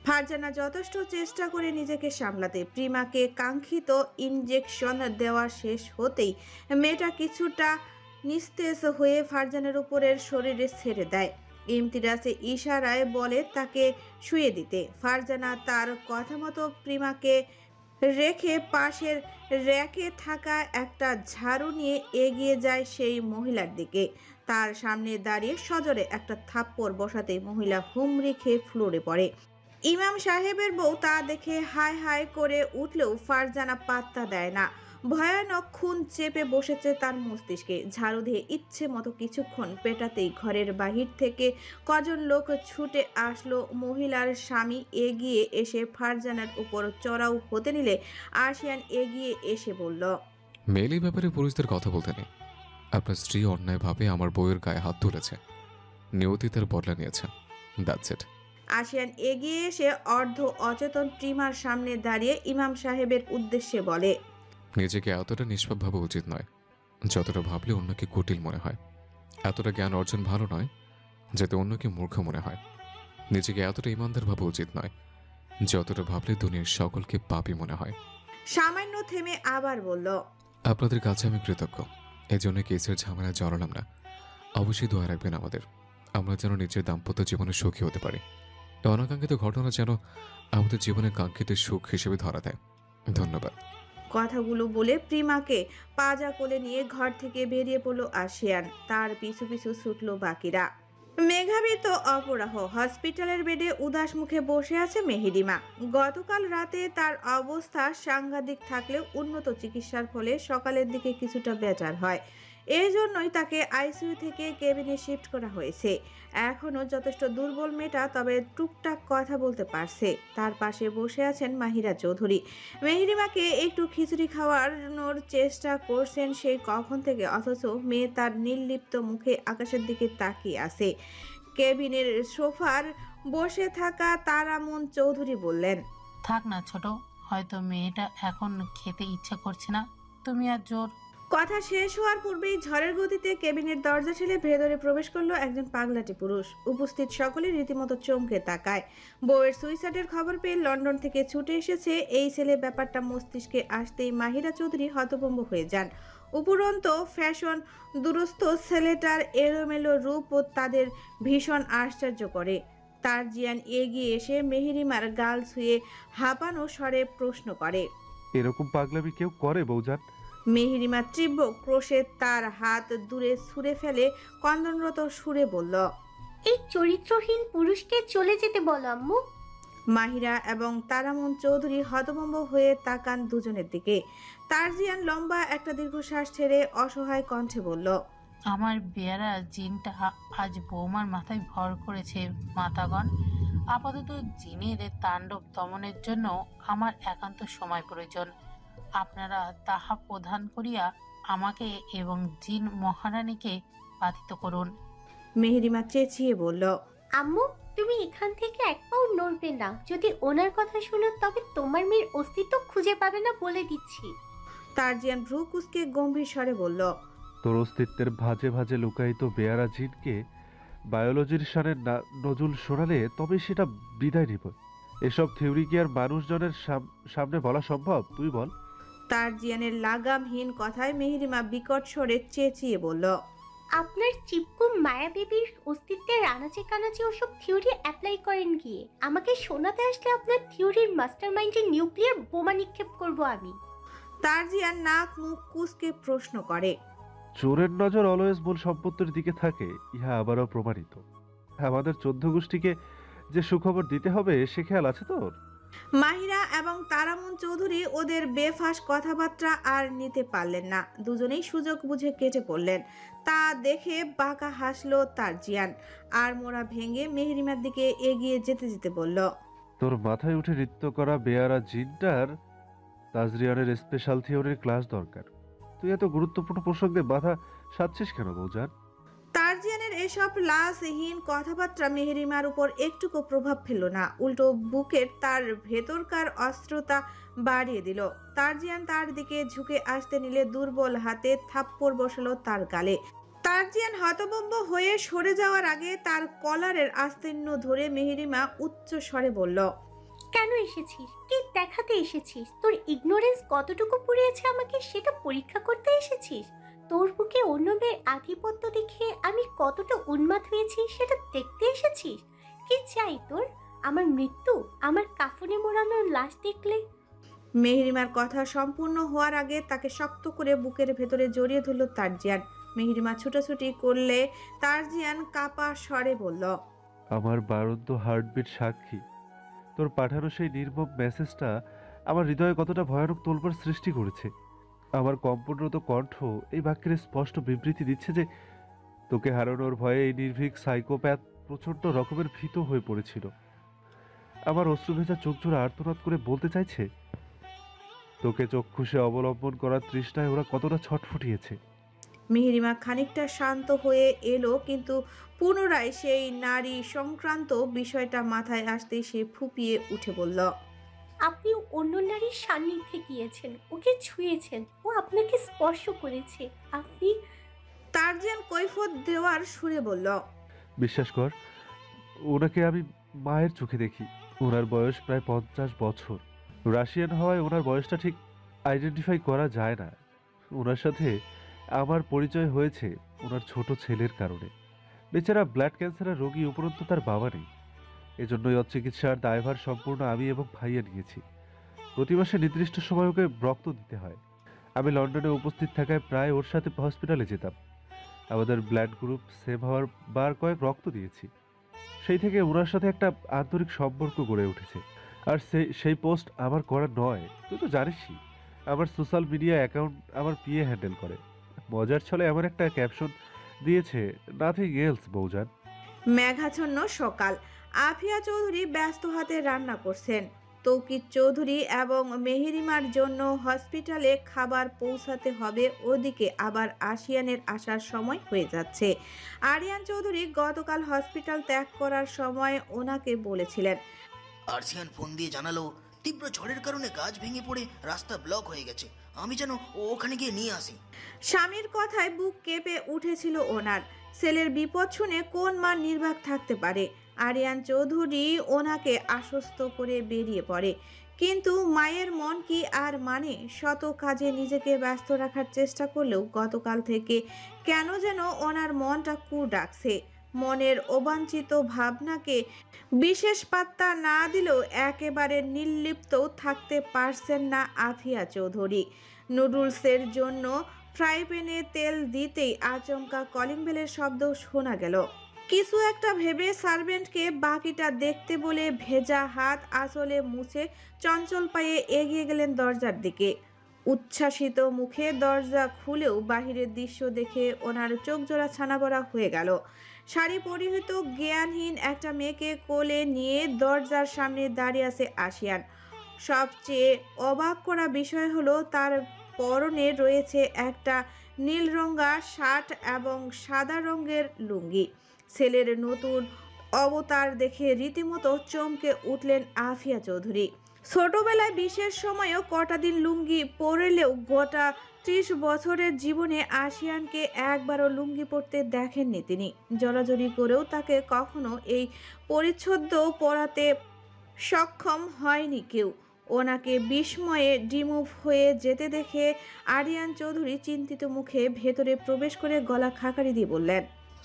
Speaker 2: ফারজানা যথেষ্ট চেষ্টা করে নিজেকে সামলাতে। প্রিমাকে কাঙ্ক্ষিত ইনজেকশন দেওয়া শেষ হতেই মেয়েটা কিছুটা নিস্তেজ হয়ে ফারজানের উপরের শরীরে ছেড়ে দেয়। ইমতিয়াজে ইশারায় বলে তাকে শুয়ে দিতে। ফারজানা তার কথা মতো প্রিমাকে রেখে পাশের র্যাকে থাকা একটা ঝাড়ু নিয়ে এগিয়ে যায় সেই মহিলার দিকে। তার সামনে দাঁড়িয়ে সজোরে একটা থাপ্পড় বসাতে মহিলা হুমড়ি খেয়ে ফ্লোরে পড়ে। ইমাম সাহেবের বউ তা দেখে হায় হায় করে উঠলেও ফারজানা পাত্তা দেয় না। ভয়ানক খুন চেপে বসেছে তার মস্তিষ্কে। ঝাড়ু দিয়ে ইচ্ছে মতো কিছুক্ষণ পেটাতেই ঘরের বাহির থেকে কজন লোক ছুটে আসলো। মহিলার স্বামী এগিয়ে এসে ফারজানার উপর চড়াও হতে নিলে আশিয়ান এগিয়ে এসে বলল,
Speaker 1: মেয়েলি ব্যাপারে পুরুষদের কথা বলতে নেই। আপনার স্ত্রী অন্যায়ভাবে আমার বউয়ের গায়ে হাত তুলেছে, নিয়তি তার বদলা নিয়েছে। That's it.
Speaker 2: আশিয়ান এগিয়ে এসে অর্ধ অচেতন প্রিমার সামনে দাঁড়িয়ে ইমাম সাহেবের উদ্দেশ্যে বলে,
Speaker 1: নিজেকে এতটা নিষ্পাপ ভাবা উচিত নয় যতটা ভাবলে অন্যকে কুটিল মনে হয়। এতটা জ্ঞান অর্জন ভালো নয় যাতে অন্যকে মূর্খ মনে হয়। নিজেকে এতটা ইমানদার ভাবা উচিত নয় যতটা ভাবলে দুনিয়ার সকলকে পাপী মনে হয়।
Speaker 2: সামান্য থেমে আবার বলল,
Speaker 1: আপনাদের কাছে আমি কৃতজ্ঞ। এই জন্য কেসের ঝামেলায় জড়ালাম না। অবশ্যই দোয়া রাখবেন আমাদের, আমরা যেন নিজের দাম্পত্য জীবনে সুখী হতে পারি। অনাকাঙ্ক্ষিত ঘটনা যেন আমাদের জীবনে কাঙ্ক্ষিত সুখ হিসেবে ধরা দেয়। ধন্যবাদ।
Speaker 2: কথাগুলো বলে প্রিমাকে পাজা কোলে নিয়ে ঘর থেকে বেরিয়ে পড়ল আশিয়ান। তার পিছু পিছু ছুটল বাকিরা। মেঘাবৃত অপরাহ। হসপিটালের বেডে উদাস মুখে বসে আছে মেহেরিমা। গতকাল রাতে তার অবস্থা সাংঘাতিক থাকলেও উন্নত চিকিৎসার ফলে সকালের দিকে কিছুটা বেটার হয়। এই জন্যই তাকে আইসিইউ থেকে কেবিনে শিফট করা হয়েছে। এখনও যথেষ্ট দুর্বল মেয়েটা, তবে টুকটাক কথা বলতে পারছে। তার পাশে বসে আছেন মাহিরা চৌধুরী। মেহেরিমাকে একটু খিচুড়ি খাওয়ানোর চেষ্টা করছেন সেই কখন থেকে, অথচ মেয়ে তার নির্লিপ্ত মুখে আকাশের দিকে তাকিয়ে আছে। কেবিনের সোফার বসে থাকা তারামন চৌধুরী বললেন,
Speaker 10: থাক না ছোট, হয়তো মেয়েটা এখন খেতে ইচ্ছা করছে না, তুমি আর জোর।
Speaker 2: কথা শেষ হওয়ার পূর্বেই ঝড়ের গতিতে কেবিনের দরজা ঠেলে ভেতরে প্রবেশ করলো একজন পাগলাটে পুরুষ। উপস্থিত সকলে রীতিমতো চমকে তাকায়। বউয়ের সুইসাইডের খবর পেয়ে লন্ডন থেকে ছুটে এসেছে এই ছেলে। ব্যাপারটা মস্তিষ্কে আসতেই মাহিরা চৌধুরী হতভম্ব হয়ে যান। উপরন্ত ফ্যাশন দুরস্ত ছেলেটার এলোমেলো রূপ ও তাদের ভীষণ আশ্চর্য করে। তারজিয়ান এগিয়ে এসে মেহেরিমার গাল ছুঁয়ে হাঁপানো স্বরে প্রশ্ন করে,
Speaker 11: এরকম পাগলামি কেউ করে বৌজান?
Speaker 2: মেহেরিমা তীব্র ক্রোশে তার হাত দূরে ছুঁড়ে ফেলে কন্দনরত সুরে বলল,
Speaker 12: এই চরিত্রহীন পুরুষকে চলে যেতে বলো আম্মু।
Speaker 2: মাহিরা এবং তারামন চৌধুরী হতভম্ব হয়ে তাকান দুজনের দিকে। তারজিয়ান লম্বা একটা দীর্ঘশ্বাস ছেড়ে অসহায় কণ্ঠে বলল,
Speaker 10: আমার বেয়ারা জিনটা আজ বৌমার মাথায় ভর করেছে মাতাগণ। আপাতত জিনের তাণ্ডব দমনের জন্য আমার একান্ত সময় প্রয়োজন। আপনারা তাহা প্রদান করিয়া আমাকে এবং জিন মহারানীকে বাধিত করুন।
Speaker 2: মেহেরিমা চেঁচিয়ে বলল,
Speaker 12: আম্মু, তুমি এখান থেকে এক পাও নড়বে না। যদি ওনার কথা শুনো তবে তোমার মেয়ের অস্তিত্ব খুঁজে পাবে না বলে দিচ্ছি।
Speaker 2: তারজিয়ান ভ্রু কুঁচকে গম্ভীর স্বরে বলল,
Speaker 11: তোর অস্তিত্বের ভাঁজে ভাঁজে লুকায়িত বেয়ারা জিনকে বায়োলজির সানে নজুল শোনালে তবে সেটা বিদায় নিব। এসব থিওরি কি আর মানুষজনের সামনে বলা সম্ভব? তুই বল।
Speaker 2: তারজিয়ানের লাগামহীন কথায় মেহেরিমা বিকট স্বরে চেঁচিয়ে বলল,
Speaker 12: আপনার চিপ্কু মায়া বেবির অস্তিত্বের আনাচে কানাচে ওসব থিওরি অ্যাপ্লাই করেন গিয়ে আমাকে শোনাতে আসলে আপনার থিওরির মাস্টার মাইন্ডের নিউক্লিয়ার বোমা নিক্ষেপ করব আমি।
Speaker 2: তারজিয়ান নাক মুখ কুঁচকে প্রশ্ন করে,
Speaker 11: চোরের নজর অলওয়েজ মূল সম্পত্তির দিকে থাকে, ইহা আবারও প্রমাণিত। আমাদের 14 গোষ্ঠীকে যে সুখবর দিতে হবে সে খেয়াল আছে তোর?
Speaker 2: মাহিরা এবং তারামুন চৌধুরী ওদের বেফাস কথাবার্তা আর নিতে পারলেন না। দুজনেই সুযোগ বুঝে কেটে পড়লেন। তা দেখে বাঁকা হাসলো তারজিয়ান, আর মোড়া ভেঙে মেহেরিমার দিকে এগিয়ে যেতে যেতে বলল,
Speaker 11: তোর মাথায় উঠে নৃত্য করা বেয়ারা জিনটার তাজরিয়ানের স্পেশাল থিওরির ক্লাস দরকার। তুই এত গুরুত্বপূর্ণ প্রসঙ্গে বাধা সাধছিস কেন বৌজান?
Speaker 2: তারজিয়ানের এসব লাশহীন কথাবার্তা মেহেরিমার উপর একটুকু প্রভাব ফেলল না, উল্টো বুকের তার ভেতরকার অস্ত্রতা বাড়িয়ে দিল। তারজিয়ান তার দিকে ঝুঁকে আসতে নিলে দুর্বল হাতে থাপ্পড় বসালো তার গালে। তারজিয়ান হতভম্ব হয়ে সরে যাওয়ার আগে তার কলারের আস্তীর্ণ ধরে মেহেরিমা উচ্চ স্বরে বলল,
Speaker 12: কেন এসেছিস? কি দেখাতে এসেছিস? তোর ইগনোরেন্স কতটুকু পুড়িয়েছে আমাকে সেটা পরীক্ষা করতে এসেছিস? তোর বুকে অন্য মেয়ের আধিপত্য দেখে আমি কতটা উন্মাদ হয়েছি সেটা দেখতে এসেছিস? কি চাই তোর? আমার মৃত্যু? আমার কাফনে মোড়ানোর লাশ দেখলে?
Speaker 2: মেহেরিমার কথা সম্পূর্ণ হওয়ার আগে তাকে শক্ত করে বুকের ভেতরে জড়িয়ে ধরল তারজিয়ান। মেহেরিমা ছুটাছুটি করলে তারজিয়ান কাপা স্বরে বলল,
Speaker 11: আমার বারন্ত হার্টবিট সাক্ষী। তোর পাঠানো সেই নির্মম মেসেজটা আমার হৃদয়ে কতটা ভয়ানক তোলপাড় সৃষ্টি করেছে। আমার কম্পনরত কণ্ঠ এই বাক্যের স্পষ্ট বিবৃতি দিচ্ছে যে তোকে হারানোর ভয়ে এই নির্ভীক সাইকোপ্যাথ প্রচণ্ড রকমের ভীত হয়ে পড়েছিল। আমার অশ্রুভেজা চোখ জোড়া আর্তনাদ করে বলতে চাইছে তোকে চক্ষুষে অবলম্বন করার তৃষ্ণায় ওরা কতটা ছটফটিয়েছে।
Speaker 2: মেহেরিমা খানিকটা শান্ত হয়ে এলো, কিন্তু পুনরায় সেই নারী সংক্রান্ত বিষয়টা মাথায় আসতেই সে ফুপিয়ে উঠে বলল,
Speaker 12: আপনি অন্য নারীর সান্নিধ্যে গিয়েছেন, ওকে ছুঁয়েছেন, ও আপনাকে স্পর্শ করেছে। আপনি?
Speaker 2: তারজিয়ান কৈফিয়ত দেওয়ার সুরে বলল,
Speaker 11: বিশ্বাস কর, ওনাকে আমি মায়ের চোখে দেখি। ওনার বয়স প্রায় 50 বছর। রাশিয়ান হওয়ায় ওনার বয়সটা ঠিক আইডেন্টিফাই করা যায় না। ওনার সাথে আমার পরিচয় হয়েছে ওনার ছোট ছেলের কারণে। বেচারা ব্লাড ক্যান্সারের রোগী, উপরন্তু তার বাবা নেই। এজন্যই চিকিৎসার দায়ভার সম্পূর্ণ আমি এবং ভাইয়া নিয়েছি। প্রতি মাসে নির্দিষ্ট সময় ওকে রক্ত দিতে হয়। আমি লন্ডনে উপস্থিত থাকায় প্রায় ওর সাথে হসপিটালে যেতাম। আমাদের ব্লাড গ্রুপ সেম হওয়ার বার কয়েক রক্ত দিয়েছি। সেই থেকে ওনার সাথে একটা আন্তরিক সম্পর্ক গড়ে উঠেছে। আর সেই পোস্ট আমার করা নয়, তুই তো জানিসই। আমার সোশ্যাল মিডিয়া অ্যাকাউন্ট আমার পিএ হ্যান্ডেল করে। মজার ছলে এমন একটা ক্যাপশন দিয়েছে, নাথিং এলস বৌজান।
Speaker 2: মেঘাচ্ছন্ন সকাল। আফিয়া চৌধুরী ব্যস্ত হাতে রান্না করছেন। তৌকির চৌধুরী এবং মেহেরিমার জন্য হসপিটালে খাবার পৌঁছাতে হবে, ওদিকে আবার আশিয়ানের আসার সময় হয়ে যাচ্ছে। আরিয়ান চৌধুরী গতকাল হসপিটাল ত্যাগ করার সময় ওনাকে বলেছিলেন,
Speaker 6: আরসিয়ান ফোন দিয়ে জানালো তীব্র ঝড়ের কারণে গাছ ভেঙে পড়ে রাস্তা ব্লক হয়ে গেছে, আমি যেন ওখানে গিয়ে নিয়ে আসি।
Speaker 2: স্বামীর কথায় বুক কেঁপে উঠেছিল ওনার। ছেলের বিপদ শুনে কোন মা নির্বাক থাকতে পারে। আরিয়ান চৌধুরী ওনাকে আশ্বস্ত করে বেরিয়ে পড়ে, কিন্তু মায়ের মন কি আর মানে? শত কাজে নিজেকে ব্যস্ত রাখার চেষ্টা করলেও গতকাল থেকে কেন যেন ওনার মনটা কু ডাকছে। মনের অবাঞ্ছিত ভাবনাকে বিশেষ পাত্তা না দিলেও একেবারে নির্লিপ্ত থাকতে পারছেন না আফিয়া চৌধুরী। নুডলসের জন্য ফ্রাই প্যানে তেল দিতেই আচমকা কলিং বেলের শব্দ শোনা গেল। কিছু একটা ভেবে সার্ভেন্টকে বাকিটা দেখতে বলে ভেজা হাত আঁচলে মুছে চঞ্চল পায়ে এগিয়ে গেলেন দরজার দিকে। উচ্ছ্বাসিত মুখে দরজা খুলেও বাহিরের দৃশ্য দেখে ওনার চোখ জোড়া ছানাবড়া হয়ে গেল। শাড়ি পরিহিত জ্ঞানহীন একটা মেয়েকে কোলে নিয়ে দরজার সামনে দাঁড়িয়ে আছে আশিয়ান। সবচেয়ে অবাক করা বিষয় হলো তার পরনে রয়েছে একটা নীল রঙা শার্ট এবং সাদা রঙের লুঙ্গি। ছেলের নতুন অবতার দেখে রীতিমতো চমকে উঠলেন আফিয়া চৌধুরী। ছোটবেলায় বিশেষ সময়েও কটা দিন লুঙ্গি পরলেও গোটা 30 বছরের জীবনে আশিয়ানকে একবারও লুঙ্গি পরতে দেখেননি তিনি। জড়াজড়ি করেও তাকে কখনো এই পরিচ্ছদ পরাতে সক্ষম হয়নি কেউ। ওনাকে বিস্ময়ে ডিমুভ হয়ে যেতে দেখে আরিয়ান চৌধুরী চিন্তিত মুখে ভেতরে প্রবেশ করে গলা খাকারি দিয়ে বললেন,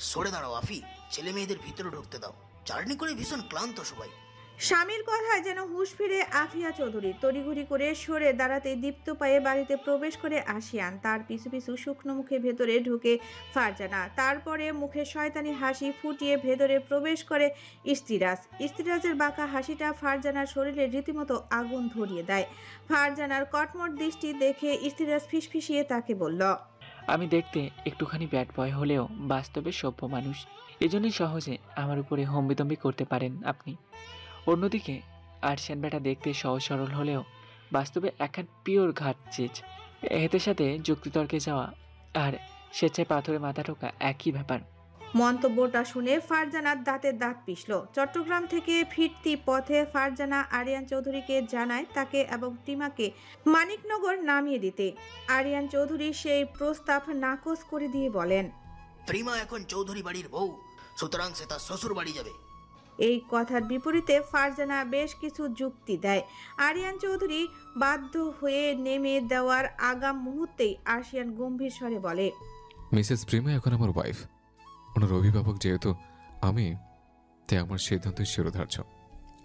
Speaker 6: সরে দাঁড়াও আফি, ছেলে মেয়েদের ভিতরে ঢুকতে দাও। জার্নি করে ভীষণ ক্লান্ত সবাই।
Speaker 2: স্বামীর কথায় যেন হুঁশ ফিরে আফিয়া চৌধুরী তড়িঘড়ি করে সরে দাঁড়াতে দীপ্ত পায়ে বাড়িতে প্রবেশ করে আশিয়ান। তার পিছু পিছু শুকনো মুখে ভেতরে ঢুকে ফারজানা। তারপরে মুখে শয়তানি হাসি ফুটিয়ে ভেতরে প্রবেশ করে ইস্তিরাজ। ইস্তিরাজের বাঁকা হাসিটা ফারজানার শরীরে রীতিমতো আগুন ধরিয়ে দেয়। ফারজানার কটমট দৃষ্টি দেখে ইস্তিরাজ ফিসফিসিয়ে তাকে বলল,
Speaker 7: আমি দেখতে একটুখানি ব্যাড বয় হলেও বাস্তবে সভ্য মানুষ, এজন্যই সহজে আমার উপরে হম্বিতম্বি করতে পারেন আপনি। অন্যদিকে আর্শিয়ান বেটা দেখতে সহজ সরল হলেও বাস্তবে একখান পিওর ঘাট চিজ। এদের সাথে যুক্তিতর্কে যাওয়া আর স্বেচ্ছায় পাথরে মাথা ঠোকা একই ব্যাপার।
Speaker 2: মন্তব্যটা শুনে ফারজানার দাঁতে দাঁত পিষল। চট্টগ্রাম থেকে ফিরতি পথে ফারজানা আরিয়ান চৌধুরীকে জানায় তাকে এবং টিমাকে মানিকনগর নামিয়ে দিতে। আরিয়ান চৌধুরী সেই প্রস্তাব নাকচ করে দিয়ে বলেন,
Speaker 6: প্রিমা এখন চৌধুরী বাড়ির বউ, সুতরাং সে তার শ্বশুর বাড়ি যাবে।
Speaker 2: এই কথার বিপরীতে ফারজানা বেশ কিছু যুক্তি দেয়। আরিয়ান চৌধুরী বাধ্য হয়ে নেমে দেওয়ার আগাম মুহূর্তেই আশিয়ান গম্ভীর স্বরে বলে,
Speaker 1: মিসেস প্রিমা এখন আমার ওয়াইফ। ওনার অভিভাবক যেহেতু আমি, তাই আমার সিদ্ধান্তই শিরোধার্য।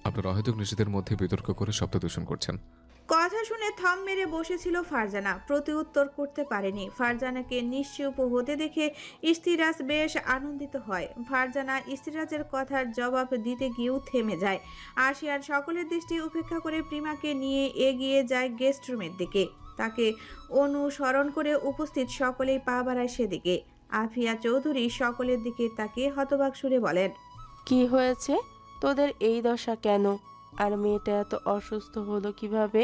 Speaker 1: আপনার অহেতুক নিষেধের মধ্যে বিতর্ক করে শব্দ দূষণ করছেন।
Speaker 2: কথা শুনে থম মেরে বসেছিল ফারজানা, প্রতি উত্তর করতে পারেনি। ফারজানাকে নিশ্চুপ হতে দেখে ইস্তিরাজ বেশ আনন্দিত হয়। ফারজানা ইস্তিরাজের কথার জবাব দিতে গিয়েও থেমে যায়। আশিয়ান সকলের দৃষ্টি উপেক্ষা করে প্রিমাকে নিয়ে এগিয়ে যায় গেস্ট রুমের দিকে। তাকে অনুসরণ করে উপস্থিত সকলেই পা বাড়ায় সেদিকে। আফিয়া চৌধুরী সকলের দিকে তাকিয়ে হতবাক সুরে বলেন,
Speaker 13: কি হয়েছে তোদের এই দশা কেন? আর মেয়েটা এত অসুস্থ হলো কিভাবে?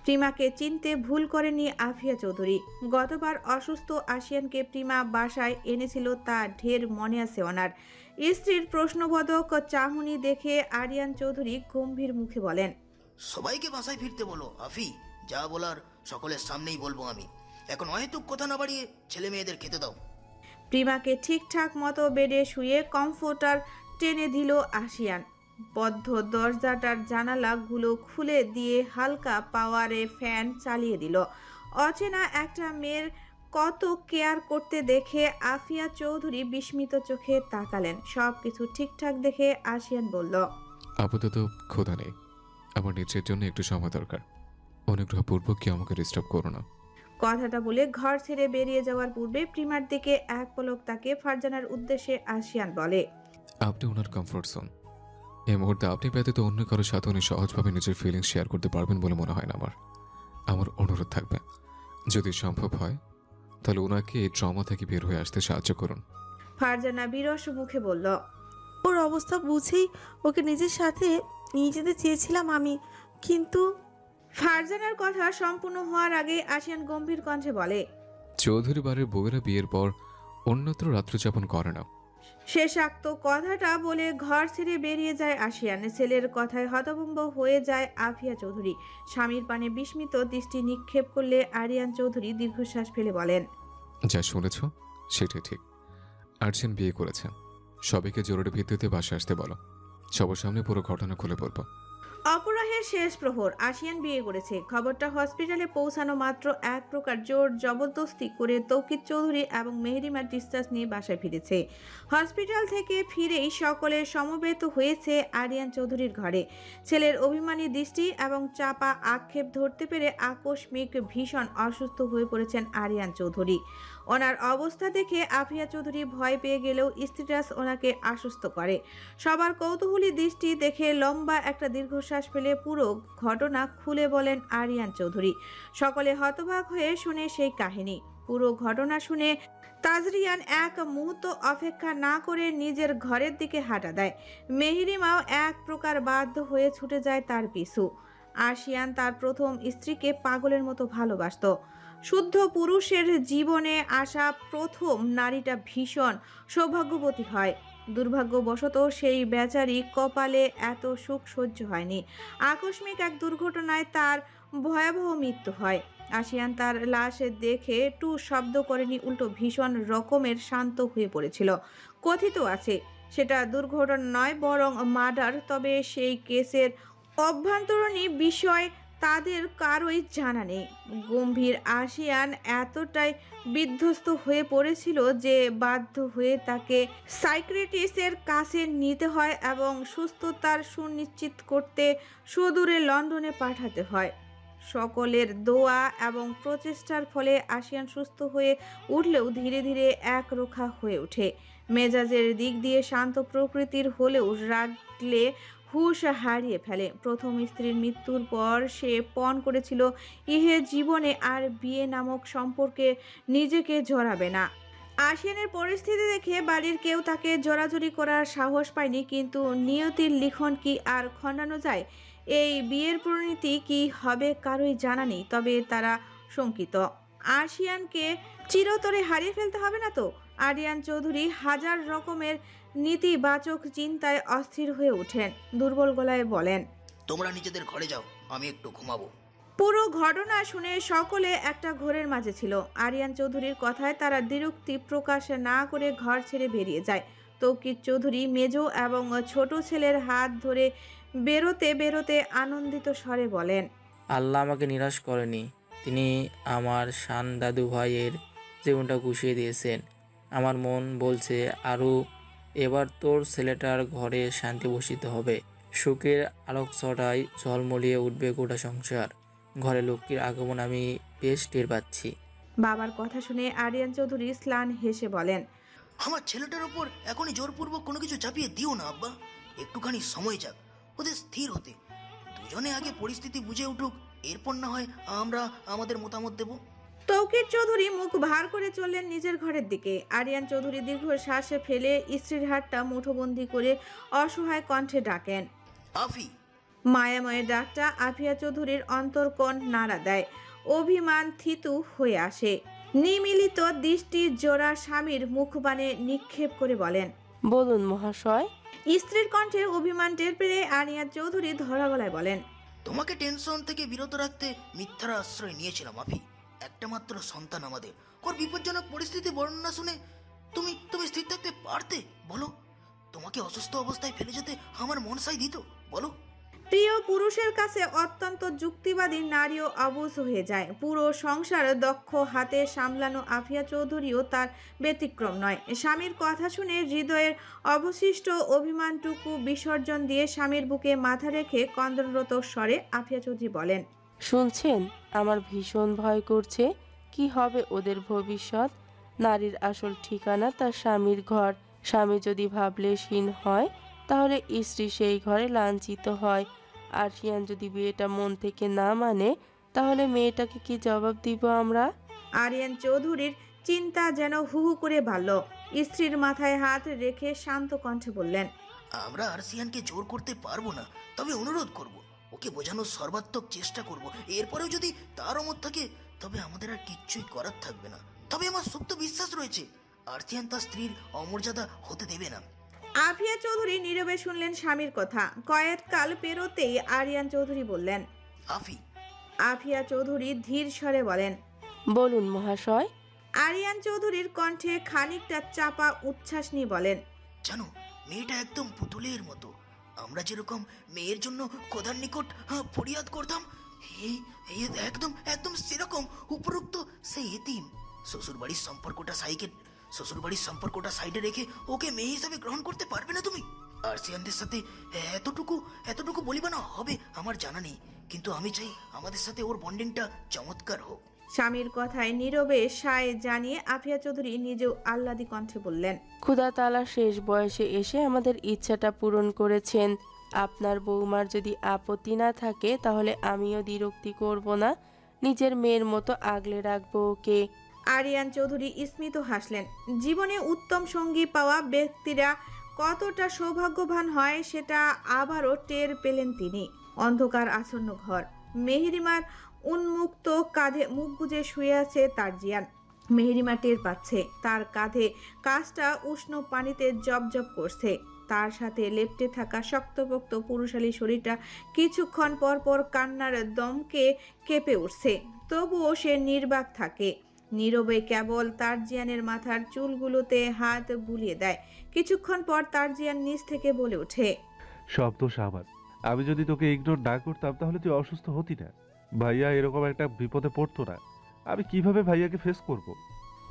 Speaker 2: প্রিমাকে চিনতে ভুল করেনি আফিয়া চৌধুরী। গতবার অসুস্থ আশিয়ানকে প্রিমা বাসায় এনেছিল তা ঢের মনে আছে ওনার। স্ত্রীর প্রশ্নবোধক চাহনি দেখে আরিয়ান চৌধুরী গম্ভীর মুখে বলেন,
Speaker 6: সবাইকে বাসায় ফিরতে বলো আফি, যা বলার সকলের সামনেই বলবো আমি। এখন অহেতুক কথা না বাড়িয়ে ছেলে মেয়েদের খেতে দাও।
Speaker 2: প্রিমাকে ঠিকঠাক মতো বেডে শুয়ে কমফোর্টার টেনে দিল আশিয়ান। বদ্ধ দরজাটার জানালাগুলো খুলে দিয়ে হালকা পাওয়ারে ফ্যান চালিয়ে দিল। অচেনা একটা মেয়ের কত কেয়ার করতে দেখে আফিয়া চৌধুরী বিস্মিত চোখে তাকালেন। সবকিছু ঠিকঠাক দেখে আশিয়ান বলল,
Speaker 1: আপাতত ক্ষুধা নেই, আমার নিচের জন্য একটু সময় দরকার। অনুগ্রহপূর্বক কি আমাকে ডিস্টার্ব করো না।
Speaker 2: কথাটা বলে ঘর ছেড়ে বেরিয়ে যাওয়ার পূর্বে প্রিমার দিকে এক পলক তাকে ফারজানার উদ্দেশ্যে আশিয়ান বলে,
Speaker 1: আপনি ওনার কমফোর্ট জোন। এই মুহূর্তে আপনি ব্যতীত অন্য কারোর সাথে উনি সহজভাবে নিজের ফিলিংস শেয়ার করতে পারবেন বলে মনে হয় না আমার অনুরোধ থাকবে, যদি সম্ভব হয় তাহলে ওনাকে এই ট্রমা থেকে বের হয়ে আসতে সাহায্য করুন।
Speaker 2: ফারজানা বিরস মুখে বলল,
Speaker 4: ওর অবস্থা বুঝেই ওকে নিজের সাথে নিয়ে যেতে চেয়েছিলাম আমি, কিন্তু
Speaker 2: ফারজানার কথা সম্পূর্ণ হওয়ার আগে আশিয়ান গম্ভীর কণ্ঠে বলে,
Speaker 1: চৌধুরী বাড়ির বউয়েরা বিয়ের পর অন্যত্র রাত্রিযাপন করে না।
Speaker 2: শেষাক্ত কথাটা বলে ঘর ছেড়ে বেরিয়ে যায় আশিয়ান। ছেলের কথায় হতভম্ব হয়ে যায় আফিয়া চৌধুরী। স্বামীর পানে বিস্মিত দৃষ্টি নিক্ষেপ করলে আরিয়ান চৌধুরী দীর্ঘশ্বাস ফেলে বলেন,
Speaker 1: যা শুনেছ সেটাই ঠিক। আর্জেন্ট বিয়ে করেছে, সবাইকে জরুরি ভিত্তিতে বাসায় আসতে বলো। সবার সামনে পুরো ঘটনা খুলে বলবো।
Speaker 2: অপরাহের শেষ প্রহর। আশিয়ান বিয়ে করেছে খবরটা হসপিটালে পৌঁছানো মাত্র এক প্রকার জোর জবরদস্তি করে তৌকির চৌধুরী এবং মেহেরিমার ডিসচার্জ নিয়ে বাসায় ফিরেছে। হসপিটাল থেকে ফিরেই সকলে সমবেত হয়েছে আরিয়ান চৌধুরীর ঘরে। ছেলের অভিমানী দৃষ্টি এবং চাপা আক্ষেপ ধরতে পেরে আকস্মিক ভীষণ অসুস্থ হয়ে পড়েছেন আরিয়ান চৌধুরী। ওনার অবস্থা দেখে আফিয়া চৌধুরী ভয় পেয়ে গেলেও ইস্তিরাজ ওনাকে আশ্বস্ত করে। সবার কৌতূহলী দৃষ্টি দেখে লম্বা একটা দীর্ঘশ্বাস ফেলে পুরো ঘটনা খুলে বলেন আরিয়ান চৌধুরী। সকলে হতবাক হয়ে শুনে সেই কাহিনী। পুরো ঘটনা শুনে তাজরিয়ান এক মুহূর্ত অপেক্ষা না করে নিজের ঘরের দিকে হাঁটা দেয়। মেহেরিমাও এক প্রকার বাধ্য হয়ে ছুটে যায় তার পিছু। আশিয়ান তার প্রথম স্ত্রীকে পাগলের মতো ভালোবাসত। শুদ্ধ পুরুষের জীবনে আসা প্রথম নারীটা ভীষণ সৌভাগ্যবতী হয়। দুর্ভাগ্যবশত সেই বেচারি কপালে এত সুখ সহ্য হয়নি। আকস্মিক এক দুর্ঘটনায় তার ভয়াবহ মৃত্যু হয়। আশিয়ান তার লাশ দেখে টু শব্দ করেনি, উল্টো ভীষণ রকমের শান্ত হয়ে পড়েছিল। কথিত আছে সেটা দুর্ঘটনা নয় বরং মার্ডার, তবে সেই কেসের অভ্যন্তরীণ বিষয় তাদের কারোই জানা নেই। গম্ভীর আশিয়ান এতটাই বিধ্বস্ত হয়ে পড়েছিল যে বাধ্য হয়ে তাকে সাইকিয়াট্রিস্টের কাছে নিতে হয় এবং সুস্থতার সুনিশ্চিত করতে সুদূরে লন্ডনে পাঠাতে হয়। সকলের দোয়া এবং প্রচেষ্টার ফলে আশিয়ান সুস্থ হয়ে উঠলেও ধীরে ধীরে একরোখা হয়ে ওঠে। মেজাজের দিক দিয়ে শান্ত প্রকৃতির হলেও রাগলে হুঁশ হারিয়ে ফেলে। প্রথম স্ত্রীর মৃত্যুর পর সে পণ করেছিল ইহে জীবনে আর বিয়ে নামক সম্পর্কে নিজেকে জড়াবে না। আশিয়ানের পরিস্থিতি দেখে বাড়ির কেউ তাকে জোরাজুরি করার সাহস পায়নি, কিন্তু নিয়তির লিখন কি আর খণ্ডানো যায়? এই বিয়ের পরিণতি কি হবে কারোই জানা নেই, তবে তারা শঙ্কিত। আশিয়ানকে চিরতরে হারিয়ে ফেলতে হবে না তো? আরিয়ান চৌধুরী হাজার রকমের নীতিবাচক চিন্তায় অস্থির হয়ে ওঠেন। দুর্বল গলায় বলেন,
Speaker 6: তোমরা নিজেদের ঘরে যাও, আমি একটু ঘুমাবো।
Speaker 2: পুরো ঘটনা শুনে সকলে একটা ঘোরের মাঝে ছিল। আরিয়ান চৌধুরীর কথায় তারা দ্বিরুক্তি প্রকাশ না করে ঘর ছেড়ে বেরিয়ে যায়। তৌকির চৌধুরী মেজ এবং ছোট ছেলের হাত ধরে বেরোতে বেরোতে আনন্দিত স্বরে বলেন,
Speaker 14: আল্লাহ আমাকে নিরাশ করেনি। তিনি আমার শান দাদু ভাইয়ের জীবনটা গুছিয়ে দিয়েছেন। আমার মন বলছে আরও এবার তোর ছেলেটার ঘরে শান্তি বসিতে হবে। সুখের আলোক ছটায় ঝলমলিয়ে উঠবে গোটা সংসার। ঘরে লক্ষ্মীর আগমন আমি বেশ টের পাচ্ছি।
Speaker 2: বাবার কথা শুনে আরিয়ান চৌধুরী স্লান হেসে বলেন,
Speaker 6: আমার ছেলেটার উপর এখনই জোরপূর্বক কোনো কিছু চাপিয়ে দিও না আব্বা। একটুখানি সময় যাক ওদের স্থির হতে। দুজনে আগে পরিস্থিতি বুঝে উঠুক, এরপর না হয় আমরা আমাদের মতামত দেব।
Speaker 2: তৌকির চৌধুরী মুখ ভার করে চললেন নিজের ঘরের দিকে। আরিয়ান চৌধুরী দীর্ঘ শ্বাসে ফেলে স্ত্রীর হাতটা মুঠোবন্দি করে অসহায় কণ্ঠে ডাকেন,
Speaker 6: আফি।
Speaker 2: মায়াময়ের ডাকটা আফিয়া চৌধুরীর অন্তর্কণ নাড়া দেয়। অভিমান থিতু হয়ে আসে। নিমিলিত দৃষ্টি জোড়া স্বামীর মুখপানে নিক্ষেপ করে বলেন,
Speaker 13: বলুন মহাশয়।
Speaker 2: স্ত্রীর কণ্ঠে অভিমান টের পেয়ে আরিয়ান চৌধুরী ধরা গলায় বলেন,
Speaker 6: তোমাকে টেনশন থেকে বিরত রাখতে মিথ্যার আশ্রয় নিয়েছিলাম আফি। একটা মাত্র সন্তান আমাদের, ওর বিপজ্জনক পরিস্থিতি বর্ণনা শুনে তুমি স্থির থাকতে পারতে? বলো, তোমাকে অসুস্থ অবস্থায় ফেলে যেতে আমার মন সাই দিত? বলো।
Speaker 2: প্রিয় পুরুষের কাছে অত্যন্ত যুক্তিবাদী নারীও অবুঝ হয়ে যায়। পুরো সংসার দক্ষ হাতে সামলানো আফিয়া চৌধুরীও তার ব্যতিক্রম নয়। স্বামীর কথা শুনে হৃদয়ের অবশিষ্ট অভিমানটুকু বিসর্জন দিয়ে স্বামীর বুকে মাথা রেখে ক্রন্দনরত স্বরে আফিয়া চৌধুরী বলেন,
Speaker 13: শুনছেন, আমার ভীষণ ভয় করছে। কি হবে ওদের ভবিষ্যৎ? নারীর আসল ঠিকানা তার স্বামীর ঘর। স্বামী যদি ভাবলেশহীন হয় তাহলে স্ত্রী সেই ঘরে লাঞ্ছিত হয়। আশিয়ান যদি বিয়েটা মন থেকে না মানে তাহলে মেয়েটাকে কি জবাব দিব আমরা?
Speaker 2: আরিয়ান চৌধুরীর চিন্তা যেন হু হু করে বাড়ল। স্ত্রীর মাথায় হাত রেখে শান্ত কণ্ঠে বললেন,
Speaker 6: আমরা আরসিয়ানকে জোর করতে পারবো না, তবে অনুরোধ করব, ওকে বোঝানোর সর্বাত্মক চেষ্টা করব। এরপরেও যদি তার অমত থাকে তবে আমাদের আর কিচ্ছুই করার থাকবে না। তবে আমার সুপ্ত বিশ্বাস রয়েছে আরসিয়ান তার স্ত্রীর অমর্যাদা হতে দেবে না।
Speaker 2: আফিয়া চৌধুরী নীরবে শুনলেন স্বামীর কথা। কয়েককাল পেরোতেই আরিয়ান চৌধুরী বললেন,
Speaker 6: আফি।
Speaker 2: আফিয়া চৌধুরী ধীর স্বরে বলেন,
Speaker 13: বলুন মহাশয়।
Speaker 2: আরিয়ান চৌধুরীর কণ্ঠে খানিকটা চাপা উচ্ছ্বাস নিয়ে বলেন,
Speaker 6: জানো, মেয়েটা একদম পুতুলের মতো। আমরা যেরকম মেয়ের জন্য খোদার নিকট ফরিয়াদ করতাম, একদম একদম সেরকম উপরোক্ত সেই এতিম। শ্বশুরবাড়ির সম্পর্কটা সাইডে রেখে ওকে মেয়ে হিসাবে গ্রহণ করতে পারবে না তুমি? আরসিয়ানদের সাথে এতটুকু বলিবানা হবে আমার জানা নেই, কিন্তু আমি চাই আমাদের সাথে ওর বন্ডিংটা চমৎকার হোক।
Speaker 2: স্বামীর কথায় নীরবে সায় জানিয়ে আফিয়া চৌধুরী নিজেও আহ্লাদি কণ্ঠে বললেন,
Speaker 13: খোদা তাআলা শেষ বয়সে এসে আমাদের ইচ্ছাটা পূরণ করেছেন। আপনার বৌমার যদি আপত্তি না থাকে তাহলে আমিও দ্বিরুক্তি করব না। নিজের মেয়ের মতো আগলে রাখবো ওকে।
Speaker 2: আরিয়ান চৌধুরী স্মিত হাসলেন। জীবনে উত্তম সঙ্গী পাওয়া ব্যক্তিরা কতটা সৌভাগ্যবান হয় সেটা আবারও টের পেলেন তিনি। অন্ধকার আচ্ছন্ন ঘর, মেহেরিমার উন্মুক্ত কাঁধে মুখ গুজে শুয়ে আছে তার জিয়ান। মেহেরিমা টের পাচ্ছে তার কাঁধে কাজটা উষ্ণ পানিতে জবজব করছে। তার সাথে লেপ্টে থাকা শক্তপোক্ত পুরুষালী শরীরটা কিছুক্ষণ পর পর কান্নার দমকে কেঁপে উঠছে। তবুও সে নির্বাক থাকে, নীরবে কেবল তারজিয়ানের মাথার চুলগুলোতে হাত বুলিয়ে দেয়। কিছুক্ষণ পর তারজিয়ান নিচ থেকে বলে ওঠে,
Speaker 11: সব দোষ আমার। আমি যদি তোকে ইগনোর না করতাম তাহলে তুই অসুস্থ হতি না, ভাইয়া এরকম একটা বিপদে পড়তো না। আমি কিভাবে ভাইয়াকে ফেস করব?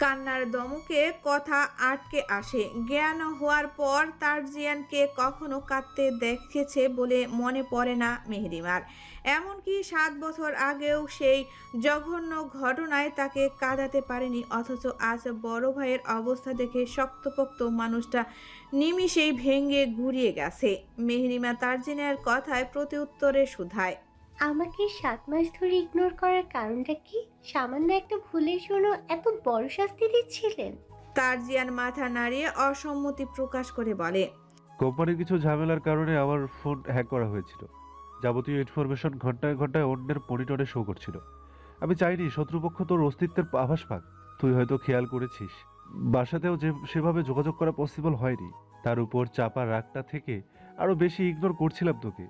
Speaker 2: কান্নার দমকে কথা আটকে আসে। জ্ঞান হওয়ার পর তারজিয়ানকে কখনো কাঁদতে দেখেছে বলে মনে পড়ে না মেহেরিমার। এমনকি 7 বছর আগেও সেই জঘন্য ঘটনায় তাকে কাঁদাতে পারেনি। অথচ আজ বড় ভাইয়ের অবস্থা দেখে শক্তপোক্ত মানুষটা নিমিষেই ভেঙে গুড়িয়ে গেছে। মেহেরিমা তারজিনের কথায় প্রত্যুত্তরে শুধায়,
Speaker 12: আমাকে 7 মাস ধরে ইগনোর করার কারণটা কি? সামান্য একটা ভুলের জন্য এত বড় শাস্তি দিচ্ছিলেন?
Speaker 2: তারজিয়ান মাথা নাড়িয়ে অসম্মতি প্রকাশ করে বলে,
Speaker 11: কোম্পানির কিছু ঝামেলার কারণে আমার ফোন হ্যাক করা হয়েছিল। যাবতীয় ইনফরমেশন ঘন্টায় ঘন্টায় অন্যের মনিটরে শো করছিল। আমি চাইনি শত্রুপক্ষ তোর অস্তিত্বের আভাস পাক। তুই হয়তো খেয়াল করেছিস, বাসাতেও যে সেভাবে যোগাযোগ করা পসিবল হয়নি। তার উপর চাপা রাগটা থেকে আরো বেশি ইগনোর করছিলাম তোকে।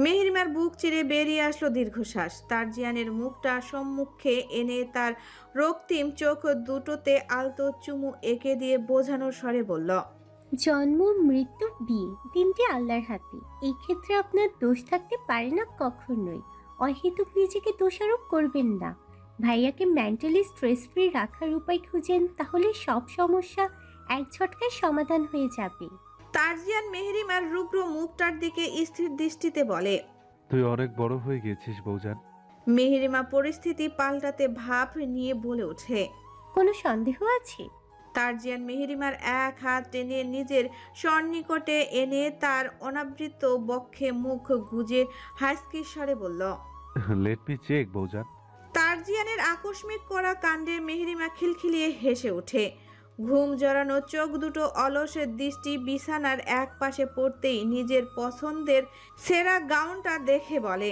Speaker 2: মেহেরিমার বুক চিরে বেরিয়ে আসলো দীর্ঘশ্বাস। তারজিয়ানের মুখটা সম্মুখে এনে তার রক্তিম চোখ দুটোতে আলতো চুমু এঁকে দিয়ে বোঝানোর স্বরে বলল,
Speaker 12: জন্ম, মৃত্যু, বিয়ে 3টি আল্লাহর হাতে। এই ক্ষেত্রে আপনার দোষ থাকতে পারে না কখনোই। অহেতুক নিজেকে দোষারোপ করবেন না। ভাইয়াকে মেন্টালি স্ট্রেস ফ্রি রাখার উপায় খুঁজেন, তাহলে সব সমস্যা এক ঝটকায় সমাধান হয়ে যাবে।
Speaker 2: তারজিয়ান মেহেরিমার রুগ্র মুখটার দিকে স্থির দৃষ্টিতে বলে,
Speaker 11: তুই অনেক বড় হয়ে গেছিস বৌজান।
Speaker 2: মেহেরিমা পরিস্থিতি পাল্টাতে ভাব নিয়ে বলে ওঠে,
Speaker 12: কোনো সন্দেহ আছে?
Speaker 2: তারজিয়ান মেহেরিমার এক হাত টেনে নিজের সন্নিকটে এনে তার অনাবৃত বক্ষে মুখ গুজে হাসকির স্বরে বলল,
Speaker 11: লেট মি চেক বৌজান।
Speaker 2: তারজিয়ানের আকস্মিক করা কাণ্ডে মেহেরিমা খিলখিলিয়ে হেসে ওঠে। ঘুম জড়ানো চোখ দুটো অলস দৃষ্টি বিছানার এক পাশে পড়তেই নিজের পছন্দের সেরা গাউনটা দেখে বলে,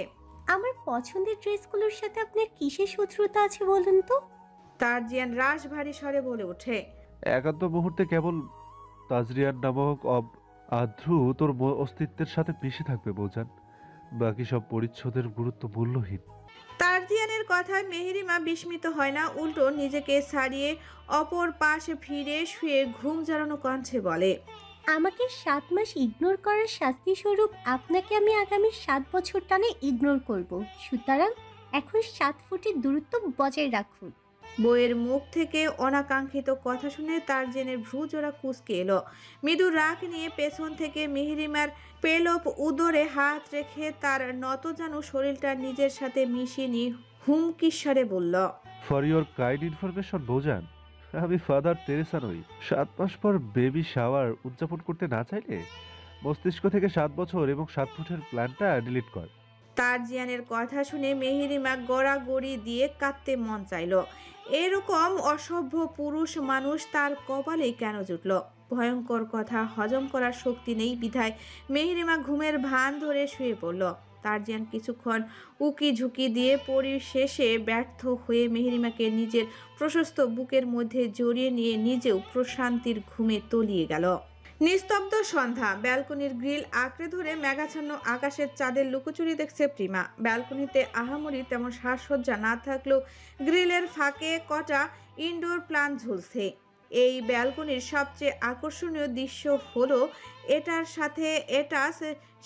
Speaker 12: আমার পছন্দের ড্রেসগুলোর সাথে আপনার কিসের শত্রুতা আছে বলুন তো?
Speaker 2: তারজিয়ান রাশ ভারী স্বরে বলে ওঠে,
Speaker 11: একান্ত মুহূর্তে কেবল তাজরিয়ান নামক আদ্রু তোর অস্তিত্বের সাথে মিশে থাকবে বৌজান। বাকি সব পরিচ্ছদের গুরুত্ব মূল্যহীন।
Speaker 2: তারজিয়ানের কথায় মেহেরিমা বিস্মিত হয় না, উল্টো নিজেকে ছাড়িয়ে অপর পাশে ফিরে শুয়ে ঘুম জড়ানো কণ্ঠে বলে,
Speaker 12: আমাকে 7 মাস ইগনোর করার শাস্তি স্বরূপ আপনাকে আমি আগামী 7 বছর টানে ইগনোর করব। সুতরাং এখন 7 ফুটের দূরত্ব বজায় রাখুন।
Speaker 2: বইয়ের মুখ থেকে অনাকাঙ্ক্ষিত কথা শুনে তারজিয়ানের ভ্রু জোড়া কুঁচকে এলো। মৃদু রাগ নিয়ে পেছন থেকে মেহেরিমার পেলব উদরে হাত রেখে তার নতজানু শরীরটা নিজের সাথে মিশিয়ে নিয়ে হুমকিস্বরে বলল,
Speaker 11: ফর ইয়োর কাইন্ড ইনফরমেশন বৌজান, আমি ফাদার তেরেসা নই। 7 মাস পর বেবি শাওয়ার উদযাপন করতে না চাইলে মস্তিষ্ক থেকে 7 বছর এবং 7 ফুটের প্ল্যানটা ডিলিট কর।
Speaker 2: তারজিয়ানের কথা শুনে মেহেরিমা গড়াগড়ি দিয়ে কাঁদতে মন চাইল। এরকম অসভ্য পুরুষ মানুষ তার কপালে কেন জুটল? ভয়ঙ্কর কথা হজম করার শক্তি নেই বিধায় মেহেরিমা ঘুমের ভান ধরে শুয়ে পড়ল। তারজিয়ান কিছুক্ষণ উকি ঝুঁকি দিয়ে পরিশেষে ব্যর্থ হয়ে মেহেরিমাকে নিজের প্রশস্ত বুকের মধ্যে জড়িয়ে নিয়ে নিজেও প্রশান্তির ঘুমে তলিয়ে গেল। নিস্তব্ধ সন্ধ্যা। ব্যালকনির গ্রিল আঁকড়ে ধরে মেঘাচ্ছন্ন আকাশের চাঁদের লুকোচুরি দেখছে প্রিমা। ব্যালকনিতে আহামরি তেমন সাজসজ্জা না থাকলেও গ্রিলের ফাঁকে কটা ইনডোর প্লান্ট ঝুলছে। এই ব্যালকনির সবচেয়ে আকর্ষণীয় দৃশ্য হলো এটার সাথে এটাচ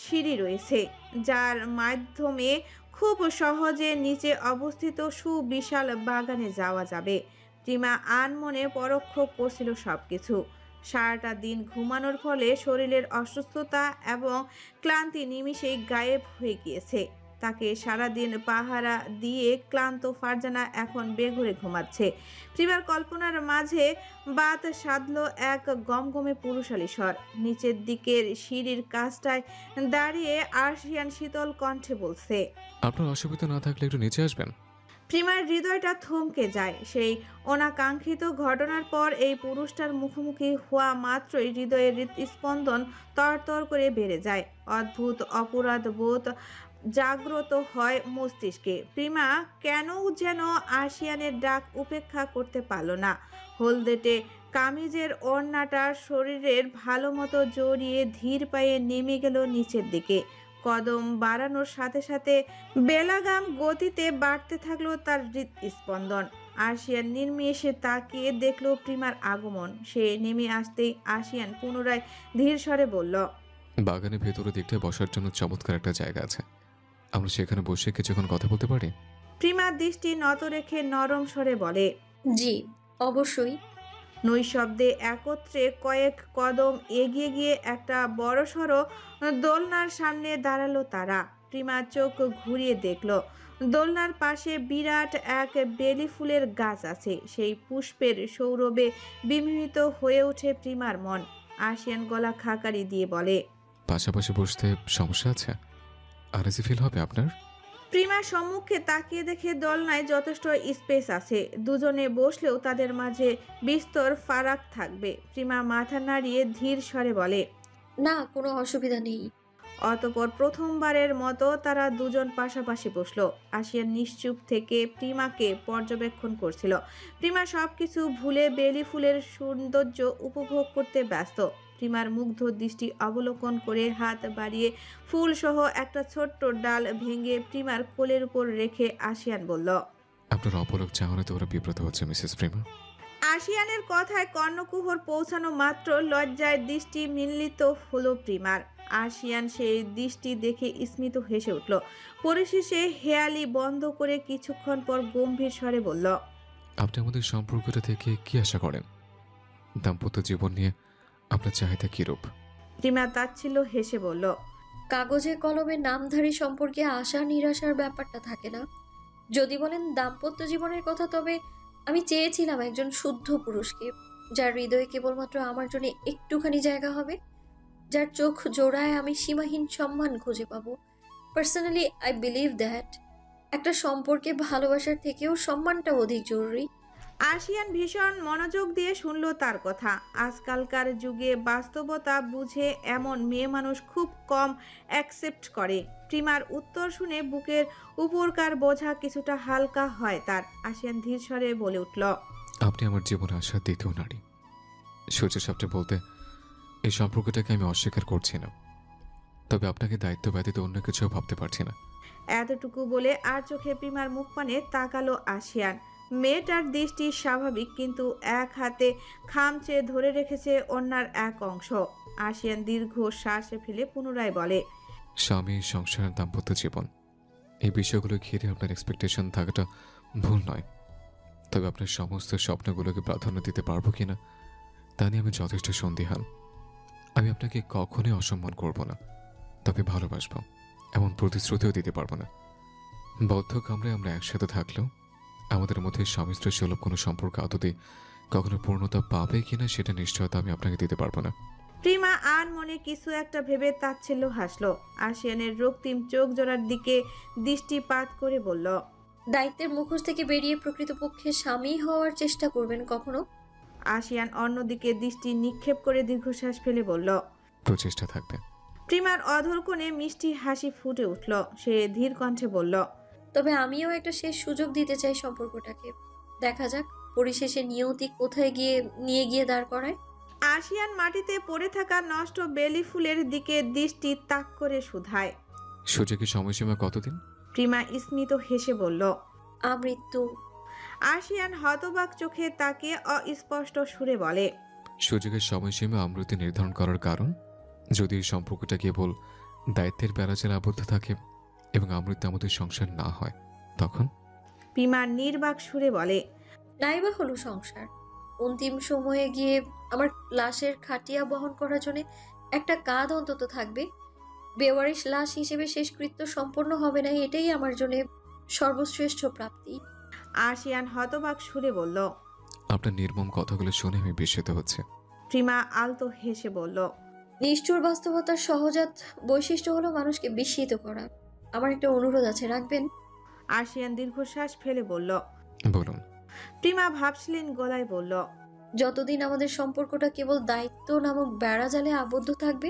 Speaker 2: সিঁড়ি রয়েছে, যার মাধ্যমে খুব সহজে নিচে অবস্থিত সুবিশাল বাগানে যাওয়া যাবে। প্রিমা আনমনে পরোক্ষ করছিল সবকিছু। সারাটা দিন ঘুমানোর ফলে শরীরের অসুস্থতা এবং ক্লান্তি নিমিষেই গায়েব হয়ে গিয়েছে। তাকে সারাদিন পাহারা দিয়ে ক্লান্ত ফারজানা এখন বেঘরে ঘুমাচ্ছে। প্রিমার কল্পনার মাঝে বাত সাধল এক গমগমে পুরুষালী স্বর। নিচের দিকের সিঁড়ির কাছটায় দাঁড়িয়ে আরশিয়ান শীতল কণ্ঠে বলছে,
Speaker 1: আপনার অসুবিধা না থাকলে একটু নিচে আসবেন।
Speaker 2: প্রিমার হৃদয়টা থমকে যায়। সেই অনাকাঙ্ক্ষিত ঘটনার পর এই পুরুষটার মুখোমুখি হওয়া মাত্রই হৃদয়ের হৃদস্পন্দন তরতর করে বেড়ে যায়। অদ্ভুত অপরাধ বোধ জাগ্রত হয় মস্তিষ্কে। প্রিমা কেন যেন আশিয়ানের ডাক উপেক্ষা করতে পারল না। হলদেটে কামিজের ওড়নাটা শরীরের ভালো মতো জড়িয়ে ধীর পায়ে নেমে গেল নিচের দিকে। কদম বাড়ানোর সাথে সাথে বেলাগাম গতিতে বাড়তে থাকলো তার হৃদস্পন্দন। আশিয়ান নির্মিষে তাকিয়ে দেখলো প্রিমার আগমন। সে নেমে আসতেই আশিয়ান পুনরায় ধীর স্বরে বলল,
Speaker 1: বাগানের ভেতরের দিকটায় বসার জন্য চমৎকার একটা জায়গা আছে, আমরা সেখানে বসে কিছুক্ষণ কথা বলতে পারি?
Speaker 2: প্রিমার দৃষ্টি নত রেখে নরম স্বরে বলে,
Speaker 3: জি অবশ্যই।
Speaker 2: নৈশব্দে একত্রে কয়েক কদম এগিয়ে গিয়ে একটা বড়সড় দোলনার সামনে দাঁড়ালো তারা। প্রিমা চোখ ঘুরিয়ে দেখলো দোলনার পাশে বিরাট এক বেলি ফুলের গাছ আছে। সেই পুষ্পের সৌরভে বিমোহিত হয়ে ওঠে প্রিমার মন। আশিয়ান গলা খাকারি দিয়ে বলে,
Speaker 1: পাশাপাশি বসতে সমস্যা আছে? আরএসি ফিল হবে আপনার?
Speaker 2: প্রিমার সম্মুখে তাকিয়ে দেখে দোলনায় যথেষ্ট স্পেস আছে। দুজনে বসলেও তাদের মাঝে বিস্তর ফারাক থাকবে। প্রিমা মাথা নাড়িয়ে ধীর স্বরে বলে,
Speaker 3: না কোনো অসুবিধা নেই।
Speaker 2: অতঃপর প্রথমবারের মতো তারা দুজন পাশাপাশি বসলো। আশিয়ান নিশ্চুপ থেকে প্রিমাকে পর্যবেক্ষণ করছিল। প্রিমা সবকিছু ভুলে বেলি ফুলের সৌন্দর্য উপভোগ করতে ব্যস্ত। প্রিমার মুগ্ধ দৃষ্টি অবলোকন করে হাত বাড়িয়ে ফুল সহ একটা ছোট্ট ডাল ভেঙে প্রিমার কোলের উপর রেখে আশিয়ান বলল,
Speaker 1: আপনার অপলক চাহনিতে ওরা বিব্রত হচ্ছে মিসেস প্রিমা।
Speaker 2: আশিয়ানের কথায় কর্ণকুহর পৌঁছানো মাত্র লজ্জায় দৃষ্টি মিলিত হলো প্রিমার। আশিয়ান সেই দৃষ্টি দেখে স্মিত হেসে উঠল। পরিশেষে হেয়ালি বন্ধ করে কিছুক্ষণ পর গম্ভীর স্বরে বলল,
Speaker 1: আপনি আমাদের সম্পর্কটা থেকে কি আশা করেন? দাম্পত্য জীবন নিয়ে আপনার চাহিদা কিরূপ?
Speaker 2: প্রিমা তাচ্ছিল্য হেসে বলল,
Speaker 3: কাগজে কলমে নামধারী সম্পর্কে আশা নিরাশার ব্যাপারটা থাকে না। যদি বলেন দাম্পত্য জীবনের কথা, তবে আমি চেয়েছিলাম একজন শুদ্ধ পুরুষকে, যার হৃদয়ে কেবলমাত্র আমার জন্য একটুখানি জায়গা হবে, যার চোখ জোড়ায় আমি সীমাহীন সম্মান খুঁজে পাবো। পার্সোনালি আই বিলিভ দ্যাট একটা সম্পর্কে ভালোবাসার থেকেও সম্মানটা অধিক জরুরি।
Speaker 2: আশিয়ান ভীষণ মনোযোগ দিয়ে শুনল তার কথা। আজকালকার যুগে বাস্তবতা বুঝে এমন মেয়ে মানুষ খুব কম অ্যাকসেপ্ট করে। প্রিমার উত্তর শুনে বুকের উপরকার বোঝা কিছুটা হালকা হয় তার। আশিয়ান ধীর স্বরে বলে উঠল,
Speaker 1: আপনি আমার জীবনে আসার দ্বিতীয় নারী। সূর্য সাপটে বলতে এই সম্পর্কটাকে আমি অস্বীকার করছি না, তবে আপনাকে দায়িত্ব ব্যতীত অন্য কিছু ভাবতে পারছি না।
Speaker 2: এতটুকু বলে আর চোখে প্রিমার মুখ পানে তাকালো আশিয়ান। মেয়েটার দৃষ্টি স্বাভাবিক, কিন্তু এক হাতে খামচে ধরে রেখেছে অন্যার এক অংশ। আশিয়ান দীর্ঘ শ্বাস ফেলে পুনরায় বলে,
Speaker 1: স্বামী, সংসার, দাম্পত্য জীবন, এই বিষয়গুলো ঘিরে আপনার এক্সপেকটেশন থাকাটা ভুল নয়, তবে আপনার সমস্ত স্বপ্নগুলোকে প্রাধান্য দিতে পারবো কিনা তা নিয়ে আমি যথেষ্ট সন্দিহান। আমি আপনাকে কখনোই অসম্মান করব না, তবে ভালোবাসবো এমন প্রতিশ্রুতিও দিতে পারবো না। বদ্ধ কামরায় আমরা একসাথে থাকলেও আমাদের মধ্যে স্বামী স্ত্রী সুলভ কোনো সম্পর্ক আদতে কখনো পূর্ণতা পাবে কিনা সেটা নিশ্চয়তা আমি আপনাকে দিতে পারবো না।
Speaker 2: প্রিমা আর মনে কিছু একটা ভেবে তাচ্ছিল্য হাসলো। আশিয়ানের রক্তিম চোখ জোড়ার দিকে দৃষ্টিপাত করে বলল,
Speaker 3: দায়িত্বের মুখোশ থেকে বেরিয়ে প্রকৃতপক্ষে স্বামী হওয়ার চেষ্টা করবেন কখনো?
Speaker 2: আশিয়ান অন্যদিকে দৃষ্টি নিক্ষেপ করে দীর্ঘশ্বাস ফেলে বলল,
Speaker 1: প্রচেষ্টা থাকবে।
Speaker 2: প্রিমার অধর কোণে মিষ্টি হাসি ফুটে উঠল। সে ধীর কণ্ঠে বলল,
Speaker 3: তবে আমিও একটা শেষ সুযোগ দিতে চাই সম্পর্কটাকে। দেখা যাক পরিশেষে নিয়তি কোথায় নিয়ে গিয়ে দাঁড় করায়।
Speaker 2: আশিয়ান মাটিতে পড়ে থাকা নষ্ট বেলি ফুলের দিকে দৃষ্টি তাক করে শুধায়,
Speaker 1: সুযোগের সময়সীমা কতদিন?
Speaker 2: প্রিমা স্মিত হেসে বলল,
Speaker 3: আমৃত্যু।
Speaker 2: আশিয়ান হতবাক চোখে তাকিয়ে অস্পষ্ট সুরে বলে,
Speaker 1: সুযোগের সময়সীমা আমৃত্যু নির্ধারণ করার কারণ, যদি এই সম্পর্কটা কেবল দায়িত্বের বেড়াজালে আবদ্ধ থাকে এবং আমৃত্যু আমাদের সংসার না হয় তখন?
Speaker 2: প্রিমা নির্বাক সুরে বলে,
Speaker 3: নাইবা হলো সংসার, অন্তিম সময়ে গিয়ে আমার লাশের খাটিয়া বহন করার জন্য একটা কাঁধ অন্তত থাকবে। বেওয়ারিশ লাশ হিসেবে শেষকৃত্য সম্পন্ন হবে না, এটাই আমার জন্য সর্বশ্রেষ্ঠ প্রাপ্তি।
Speaker 2: আশিয়ান হতবাক সুরে বলল,
Speaker 1: আপনার নির্মম কথাগুলো শুনে আমি বিস্মিত হচ্ছে।
Speaker 2: প্রিমা আলতো হেসে বলল,
Speaker 3: নিষ্ঠুর বাস্তবতার সহজাত বৈশিষ্ট্য হলো মানুষকে বিস্মিত করা। আমার একটা অনুরোধ আছে, রাখবেন?
Speaker 2: আশিয়ান দীর্ঘশ্বাস ফেলে বলল,
Speaker 1: বলুন।
Speaker 2: প্রিমা ভাবশীলীন গলায় বলল,
Speaker 3: যতদিন আমাদের সম্পর্কটা কেবল দায়িত্ব নামক বেড়াজালে আবদ্ধ থাকবে,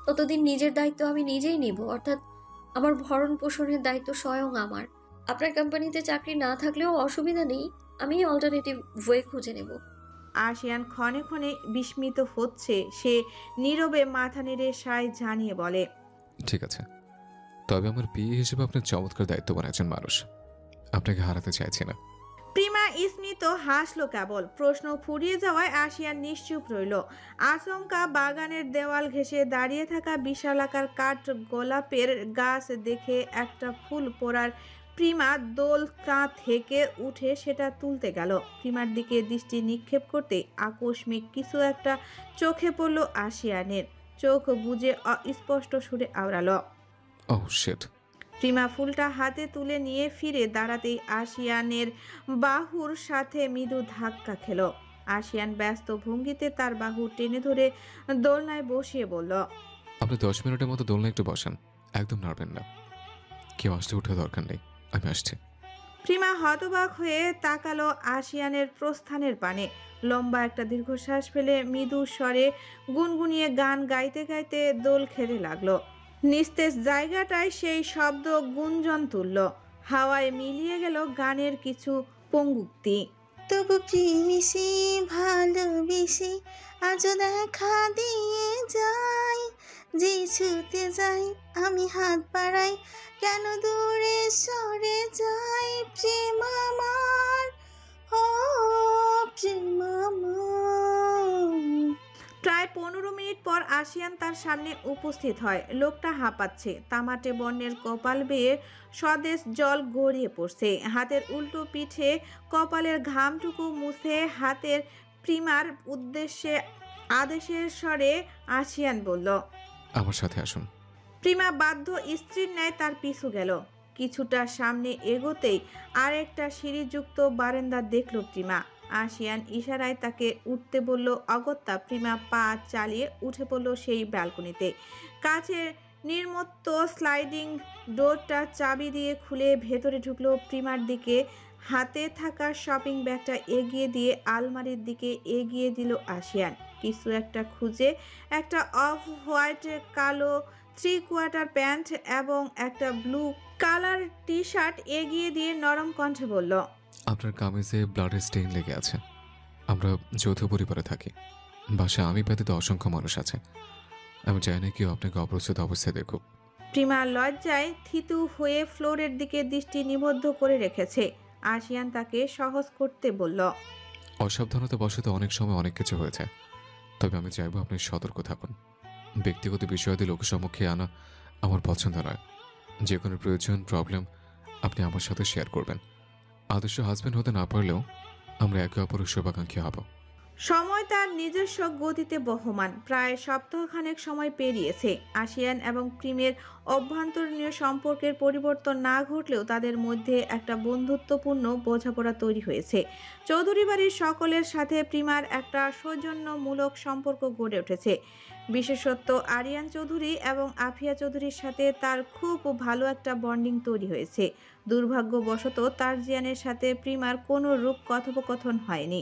Speaker 3: ততদিন নিজের দায়িত্ব আমি নিজেই নিব। অর্থাৎ আমার ভরণ পোষণের দায়িত্ব স্বয়ং আমার। আপনার কোম্পানিতে চাকরি না থাকলেও অসুবিধা নেই, আমি অল্টারনেটিভ ওয়ে খুঁজে নেব।
Speaker 2: আশিয়ান ক্ষণে ক্ষণে বিস্মিত হচ্ছে। সে নীরবে মাথা নেড়ে সায় জানিয়ে বলে,
Speaker 1: ঠিক আছে, তবে আমার বিয়ে হিসেবে আপনার চমৎকার দায়িত্ববান একজন মানুষ। আপনাকে হারাতে চাইছি না।
Speaker 2: প্রিমা স্মিত হাসলো কেবল। প্রশ্ন ফুরিয়ে যাওয়ায় আশিয়ান নিশ্চুপ রইল। আচমকা বাগানের দেওয়াল ঘেঁষে দাঁড়িয়ে থাকা বিশালাকার কাঠ গোলাপের গাছ দেখে একটা ফুল পড়ার প্রিমা দোলনা থেকে উঠে সেটা তুলতে গেল। প্রিমার দিকে দৃষ্টি নিক্ষেপ করতে আকস্মিক কিছু একটা চোখে পড়ল আশিয়ানের। চোখ বুজে অস্পষ্ট সুরে আওড়ালো,
Speaker 1: ওহ শিট।
Speaker 2: প্রিমা ফুলটা হাতে তুলে নিয়ে ফিরে দাঁড়াতেই আশিয়ানের বাহুর সাথে মৃদু ধাক্কা খেল। আশিয়ান ব্যস্ত ভঙ্গিতে তার বাহু টেনে ধরে দোলনায় বসিয়ে বলল,
Speaker 1: আপনি 10 মিনিটের মতো দোলনা একটু বসান, একদম নাড়বেন না। কেউ আসতে উঠে দরকার নেই, আমি আসছি।
Speaker 2: প্রিমা হতবাক হয়ে তাকালো আশিয়ানের প্রস্থানের পানে। লম্বা একটা দীর্ঘশ্বাস ফেলে মৃদু স্বরে গুনগুনিয়ে গান গাইতে গাইতে দোল খেতে লাগলো। নিস্তেজ জায়গাটায় সেই শব্দ গুঞ্জন তুলল। হাওয়ায় মিলিয়ে গেল গানের কিছু পঙ্গুক্তি।
Speaker 4: তবু প্রেমিসে ভালোবেসে আজও দেখা দিয়ে যাই, যে ছুতে যাই আমি হাত বাড়াই, কেন দূরে সরে যাই প্রেম আমার, ও প্রেম আমার।
Speaker 2: প্রায় 15 মিনিট পর আশিয়ান তার সামনে উপস্থিত হয়। লোকটা হাঁপাচ্ছে, তামাটে বর্ণের কপাল বেয়ে স্বদেশ জল গড়িয়ে পড়ছে। হাতের উল্টো পিঠে কপালের ঘামটুকু মুছে হাতের প্রিমার উদ্দেশ্যে আদেশের স্বরে আশিয়ান বলল,
Speaker 1: আমার সাথে আসুন।
Speaker 2: প্রিমা বাধ্য স্ত্রীর ন্যায় তার পিছু গেল। কিছুটা সামনে এগোতেই আরেকটা সিঁড়িযুক্ত বারান্দা দেখল প্রিমা। আশিয়ান ইশারায় তাকে উঠতে বলল। অগত্যা প্রিমা পা চালিয়ে উঠে পড়ল সেই ব্যালকনিতে। কাচের নির্মত্ত স্লাইডিং ডোরটা চাবি দিয়ে খুলে ভেতরে ঢুকলো। প্রিমার দিকে হাতে থাকা শপিং ব্যাগটা এগিয়ে দিয়ে আলমারির দিকে এগিয়ে দিল আশিয়ান। কিছু একটা খুঁজে একটা অফ হোয়াইট কালো 3/4 প্যান্ট এবং একটা ব্লু কালার টি শার্ট এগিয়ে দিয়ে নরম কণ্ঠে বলল,
Speaker 1: আপনার কামিজে ব্লাডের স্টেইন লেগে আছে। আমরা যৌথ পরিবারে থাকি, বাসায় আমি ব্যতীত অসংখ্য মানুষ আছে। আমি চাই না কেউ আপনাকে অপ্রস্তুত অবস্থায় দেখুক।
Speaker 2: প্রিমা লজ্জায় থিতু হয়ে ফ্লোরের দিকে দৃষ্টি নিবদ্ধ করে রেখেছে। আশিয়ান তাকে সহজ করতে বলল,
Speaker 1: অসাবধানতা বশত অনেক সময় অনেক কিছু হয়েছে, তবে আমি চাইবো আপনি সতর্ক থাকুন। ব্যক্তিগত বিষয়াদি লোকের সম্মুখে আনা আমার পছন্দ নয়। যে কোনো প্রয়োজন প্রবলেম আপনি আমার সাথে শেয়ার করবেন। আদর্শ হাজব্যান্ড হতে না পারলেও আমরা একে অপরের শুভাকাঙ্ক্ষী হব।
Speaker 2: সময় তার নিজস্ব গতিতে বহমান। প্রায় সপ্তাহখানেক সময় পেরিয়েছে। আশিয়ান এবং প্রিমের অভ্যন্তরীণ সম্পর্কের পরিবর্তন না ঘটলেও তাদের মধ্যে একটা বন্ধুত্বপূর্ণ বোঝাপড়া তৈরি হয়েছে। চৌধুরী বাড়ির সকলের সাথে প্রিমার একটা সৌজন্যমূলক সম্পর্ক গড়ে উঠেছে। বিশেষত আরিয়ান চৌধুরী এবং আফিয়া চৌধুরীর সাথে তার খুব ভালো একটা বন্ডিং তৈরি হয়েছে। দুর্ভাগ্যবশত তারজিয়ানের সাথে প্রিমার কোনো রূপ কথোপকথন হয়নি।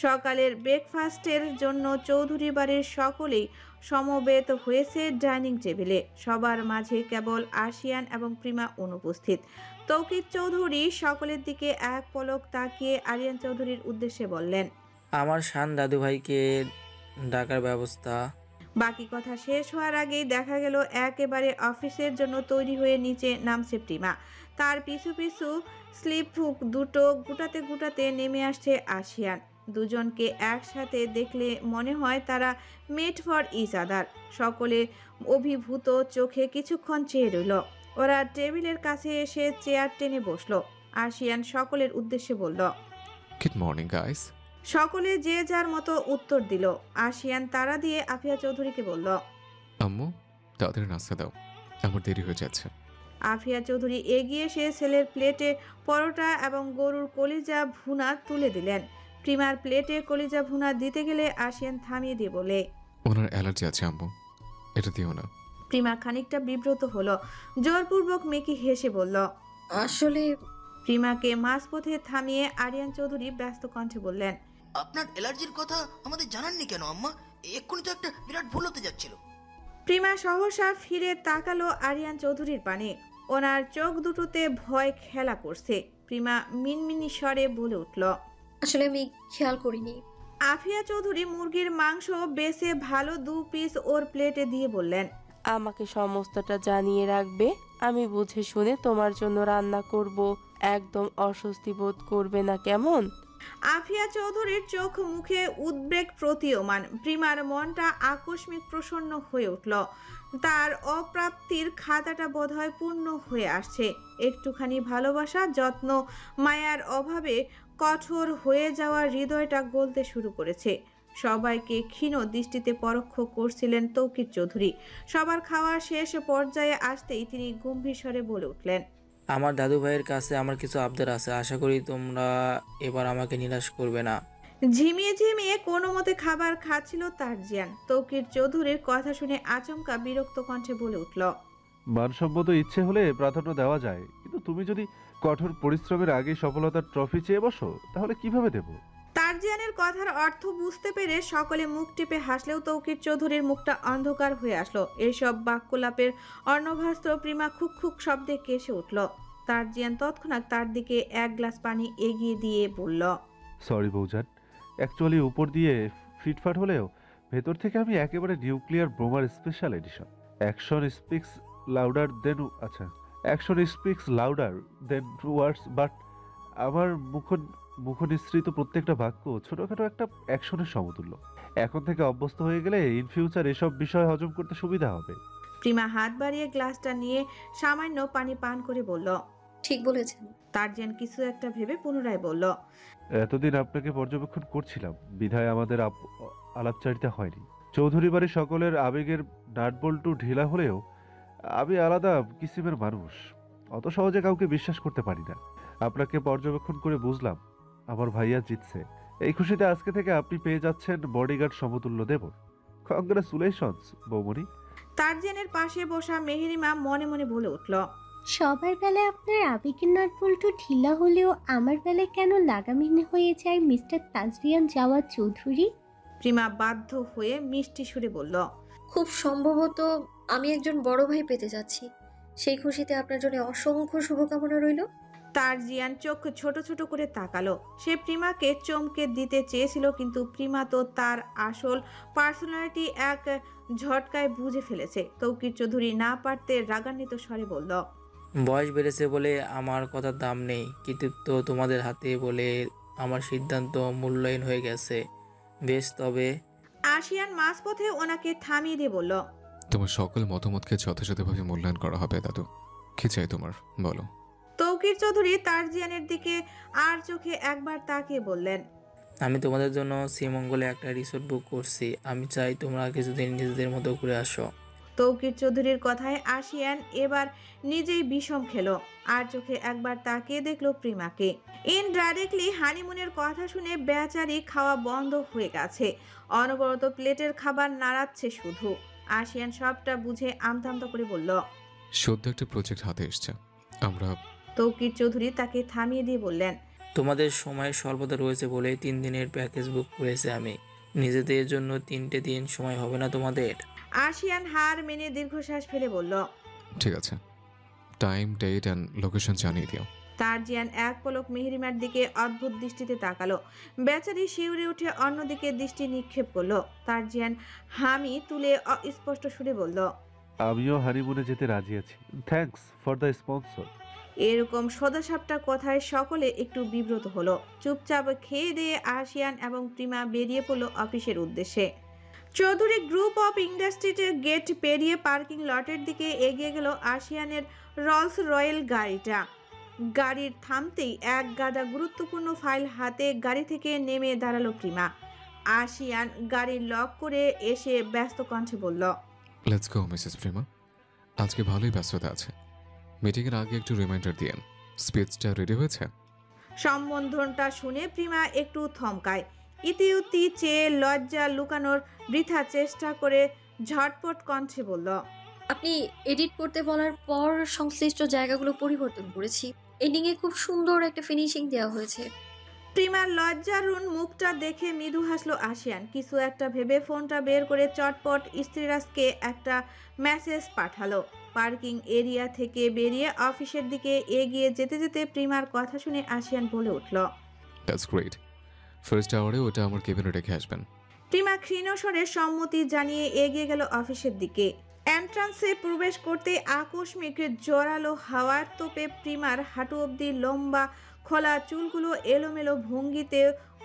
Speaker 2: সকালের ব্রেকফাস্টের জন্য চৌধুরী বাড়ির সকলেই সমবেত হয়েছে ডাইনিং টেবিলে। সবার মাঝে কেবল আশিয়ান এবং প্রিমা অনুপস্থিত। তৌকির চৌধুরী সকলের দিকে এক পলক তাকিয়ে আরিয়ান চৌধুরীর উদ্দেশ্যে বললেন,
Speaker 14: আমার শান দাদুভাইকে ডাকার ব্যবস্থা।
Speaker 2: বাকি কথা শেষ হওয়ার আগেই দেখা গেল একেবারে অফিসের জন্য তৈরি হয়ে নিচে নামছে প্রিমা। তার পিছু পিছু স্লিপ হুক দুটো গুটাতে গুটাতে নেমে আসছে আশিয়ান। দুজনকে একসাথে দেখলে মনে হয় তারা মেড ফর ইচ আদার। সকলে অভিভূত চোখে কিছুক্ষণ চেয়ে রইল। ওরা টেবিলের কাছে এসে চেয়ার টেনে বসলো। আশিয়ান সকলের উদ্দেশ্যে বলল,
Speaker 1: গুড মর্নিং গাইস।
Speaker 2: সকলে যে যার মতো উত্তর দিল। আশিয়ান তারা দিয়ে আফিয়া চৌধুরীকে বলল,
Speaker 1: আম্মু তাদের নাস্তা দাও, আমার দেরি হয়ে যাচ্ছে।
Speaker 2: আফিয়া চৌধুরী এগিয়ে এসে ছেলের প্লেটে পরোটা এবং গরুর কলিজা ভুনা তুলে দিলেন। প্রিমার প্লেটে কলিজা ভুনা দিতে গেলে আশিয়ান থামিয়ে দিয়ে বলে,
Speaker 1: ওনার অ্যালার্জি আছে আম্মু, এটা দিও না।
Speaker 2: প্রিমা খানিকটা বিব্রত হলো। জোরপূর্বক মেকি হেসে বলল,
Speaker 3: আসলে।
Speaker 2: প্রিমাকে মাঝপথে থামিয়ে আরিয়ান চৌধুরী ব্যস্ত কণ্ঠে বললেন,
Speaker 6: আপনার অ্যালার্জির কথা আমাদের জানাননি কেন আম্মা? এক্ষুনি তো একটা বিরাট ভুল হতে যাচ্ছিল।
Speaker 2: প্রিমা সহসা ফিরে তাকালো আরিয়ান চৌধুরীর পানে। ওনার চোখ দুটোতে ভয় খেলা করছে। প্রিমা মিনমিনি স্বরে বলে উঠল,
Speaker 3: আসলে আমি খেয়াল করিনি।
Speaker 2: আফিয়া চৌধুরী মুরগির মাংস বেছে ভালো 2 পিস ওর প্লেটে দিয়ে বললেন,
Speaker 13: আমাকে সমস্তটা জানিয়ে রাখবে। আমি বুঝে শুনে তোমার জন্য রান্না করব। একদম অস্বস্তি বোধ করবে না, কেমন?
Speaker 2: আফিয়া চৌধুরীর চোখ মুখে উদ্বেগ প্রতীয়মান। প্রিমার মনটা আকস্মিক প্রসন্ন হয়ে উঠল। তার অপ্রাপ্তির খাতাটা বোধহয় পূর্ণ হয়ে আসছে। একটুখানি ভালোবাসা, যত্ন, মায়ার অভাবে কঠোর হয়ে যাওয়া হৃদয়টা গলতে শুরু করেছে। সবাইকে ক্ষীণ দৃষ্টিতে পরোক্ষ করছিলেন তৌকির চৌধুরী। সবার খাওয়ার শেষ পর্যায়ে আসতেই তিনি গম্ভীর স্বরে বলে উঠলেন,
Speaker 14: আমার দাদু ভাইয়ের কাছে আমার কিছু আবদার আছে, আশা করি তোমরা এবার আমাকে নিরাশ করবে না।
Speaker 2: ঝিমিয়ে ঝিমিয়ে কোনো মতে খাবার খাচ্ছিল তারজিয়ান। তৌকির চৌধুরীর কথা শুনে আচমকা বিরক্ত কণ্ঠে বলে উঠল,
Speaker 11: মানসম্মত ইচ্ছে হলে প্রাধান্য দেওয়া যায়, কিন্তু তুমি যদি কঠোর পরিশ্রমের আগে সফলতার ট্রফি চেয়ে বসো, তাহলে কিভাবে দেব?
Speaker 2: তারজিয়ানের কথার অর্থ বুঝতে পেরে সকলে মুখ টিপে হাসলেও তৌকির চৌধুরীর মুখটা অন্ধকার হয়ে আসলো। এসব বাক্যলাপের অর্ণভাস্ত প্রিমা খুক খুক শব্দে কেসে উঠল। তারজিয়ান তৎক্ষণাৎ তার দিকে 1 গ্লাস পানি এগিয়ে দিয়ে বলল,
Speaker 11: সরি বৌজান, অ্যাকচুয়ালি উপর দিয়ে ফিটফাট হলেও ভেতর থেকে আমি একেবারে নিউক্লিয়ার বোমার special edition. Action speaks louder than words, but আমার মুখনিসৃত প্রত্যেকটা বাক্য ছোটখাটো একটা অ্যাকশনের সমতুল্য। এখন থেকে অভ্যস্ত হয়ে গেলে ইন ফিউচার এসব বিষয় হজম করতে সুবিধা হবে।
Speaker 2: প্রিমা হাত বাড়িয়ে গ্লাসটা নিয়ে সামান্য পানি পান করে বলল,
Speaker 3: ঠিক বলেছেন।
Speaker 2: তারজিয়ান কিছু একটা ভেবে পুনরায় বলল,
Speaker 11: এতদিন আপনাকে পর্যবেক্ষণ করছিলাম বিধায় আমাদের আলাপচারিতা হয়নি। চৌধুরী বাড়ির সকলের আবেগের নাটবল্টু ঢিলা হলেও আমি আলাদা কিসিমের মানুষ, অত সহজে কাউকে বিশ্বাস করতে পারি না। আপনাকে পর্যবেক্ষণ করে বুঝলাম আমার ভাইয়া জিতছে। এই খুশিতে আজকে থেকে আপনি পেয়ে যাচ্ছেন বডিগার্ড সমতুল্য দেবর। কংগ্রেচুলেশনস বৌমনি।
Speaker 2: তারজিয়ানের পাশে বসা মেহেরিমা মনে মনে বলে উঠল,
Speaker 12: সবার বেলায় আপনার আবেগের নাটবল্টু ঢিলা হলেও আমার বেলায় কেন লাগামহীন হয়ে যায় mister Tajrian Javad Chowdhury?
Speaker 2: Prima বাধ্য হয়ে মিষ্টি সুরে বলল,
Speaker 3: খুব সম্ভবত আমি একজন বড় ভাই পেতে যাচ্ছি। সেই খুশিতে আপনার জন্য অসংখ্য শুভকামনা রইল।
Speaker 2: তারজিয়ান চোখ ছোট ছোট করে তাকালো। সে প্রিমাকে চমকে দিতে চেয়েছিল, কিন্তু প্রিমা তো তার আসল পার্সোনালিটি এক ঝটকায় বুঝে ফেলেছে। তৌকির চৌধুরী না পারতে রাগান্বিত স্বরে বলল,
Speaker 14: বয়স বেড়েছে বলে আমার কথার দাম নেই, কৃতিত্ব তোমাদের হাতে বলে আমার সিদ্ধান্ত মূল্যায়ন হয়ে গেছে। বেশ, তবে
Speaker 2: আশিয়ান মাঝপথে ওনাকে থামিয়ে দিয়ে বলল,
Speaker 1: তোমার সকল মতামতকে যথাযথভাবে মূল্যায়ন করা হবে দাদু। কি চাই তোমার, বলো।
Speaker 2: তৌকির চৌধুরী তারজিয়ানের দিকে আর চোখে একবার তাকিয়ে বললেন,
Speaker 14: আমি তোমাদের জন্য শ্রীমঙ্গলে একটা রিসোর্ট বুক করছি। আমি চাই তোমরা কিছুদিন নিজেদের মতো ঘুরে আসো।
Speaker 2: তৌকির চৌধুরীর কথায় আশিয়ান এবার নিজেই বিষম খেলো। আর চোখে একবার তাকিয়ে দেখলো প্রিমাকে। ইনডাইরেক্টলি হানিমুনের কথা শুনে বেচারি খাওয়া বন্ধ হয়ে গেছে। অনবরত প্লেটের খাবার নাড়াচ্ছে শুধু। আশিয়ান সবটা বুঝে আমতা করে বলল,
Speaker 1: সদ্য একটা প্রজেক্ট হাতে এসছে, আমরা।
Speaker 2: তৌকির চৌধুরী তাকে থামিয়ে দিয়ে বললেন,
Speaker 14: তোমাদের সময় স্বল্পতা রয়েছে বলে 3 দিনের প্যাকেজ বুক করেছি আমি। নিজেদের জন্য 3টে দিন সময় হবে না তোমাদের?
Speaker 2: আশিয়ান হার মেনে দীর্ঘশ্বাস ফেলে বলল,
Speaker 1: ঠিক আছে, টাইম, ডেট অ্যান্ড লোকেশন জানিয়ে দিও।
Speaker 2: তারজিয়ান এক পলক মেহেরিমার দিকে অদ্ভুত দৃষ্টিতে তাকালো। বেচারি শিউরে উঠে অন্যদিকে দৃষ্টি নিক্ষেপ করলো। তারজিয়ান হামি তুলে অস্পষ্ট সুরে বলল,
Speaker 11: আমিও হানিমুনে যেতে রাজি আছি, থ্যাঙ্কস ফর দ্য স্পন্সর।
Speaker 2: এরকম সোজাসাপটা কথায় সকলে একটু বিব্রত হলো। চুপচাপ খেয়ে দিয়ে আশিয়ান এবং প্রিমা বেরিয়ে পড়লো অফিসের উদ্দেশ্যে। চৌধুরী গ্রুপ অফ ইন্ডাস্ট্রিজের গেট পেরিয়ে পার্কিং লটের দিকে এগিয়ে গেল আশিয়ানের রলস রয়েল গাড়িটা। গাড়ির থামতেই এক গাদা গুরুত্বপূর্ণ ফাইল হাতে গাড়ি থেকে নেমে দাঁড়ালো প্রিমা। আশিয়ান গাড়ি লক করে এসে ব্যস্ত কণ্ঠে বলল,
Speaker 1: লেটস গো মিসেস প্রিমা। আজকে ভালোই ব্যস্ততা আছে, মিটিংয়ের আগে একটু রিমাইন্ডার দিয়েন। স্পিচটা রেডি হয়েছে?
Speaker 2: সম্বোধনটা শুনে প্রিমা একটু থমকায়। ইতিউতি চেয়ে লজ্জা লুকানোর বৃথা চেষ্টা করে ঝটপট কণ্ঠে বলল,
Speaker 3: আপনি এডিট করতে বলার পর সংশ্লিষ্ট জায়গাগুলো পরিবর্তন করেছি। এন্ডিংয়ে খুব সুন্দর একটা ফিনিশিং দেওয়া হয়েছে।
Speaker 2: প্রিমার লজ্জারুণ মুখটা দেখে মৃদু হাসলো আশিয়ান। কিছু একটা ভেবে ফোনটা বের করে চটপট স্ত্রীরাজকে একটা মেসেজ পাঠালো। পার্কিং এরিয়া থেকে বেরিয়ে অফিসের দিকে এগিয়ে যেতে যেতে প্রিমার কথা শুনে আশিয়ান বলে উঠল,
Speaker 1: দ্যাটস গ্রেট। ফার্স্ট আওয়ারে ওটা আমার কেবিনে রেখে আসবেন।
Speaker 2: প্রিমা ক্ষীণ স্বরে সম্মতি জানিয়ে এগিয়ে গেল অফিসের দিকে। এন্ট্রান্সে প্রবেশ করতে আকস্মিক জোরালো হাওয়ার তোপে প্রিমার হাঁটু অবধি লম্বা খোলা চুলগুলো এলোমেলো ভঙ্গিতে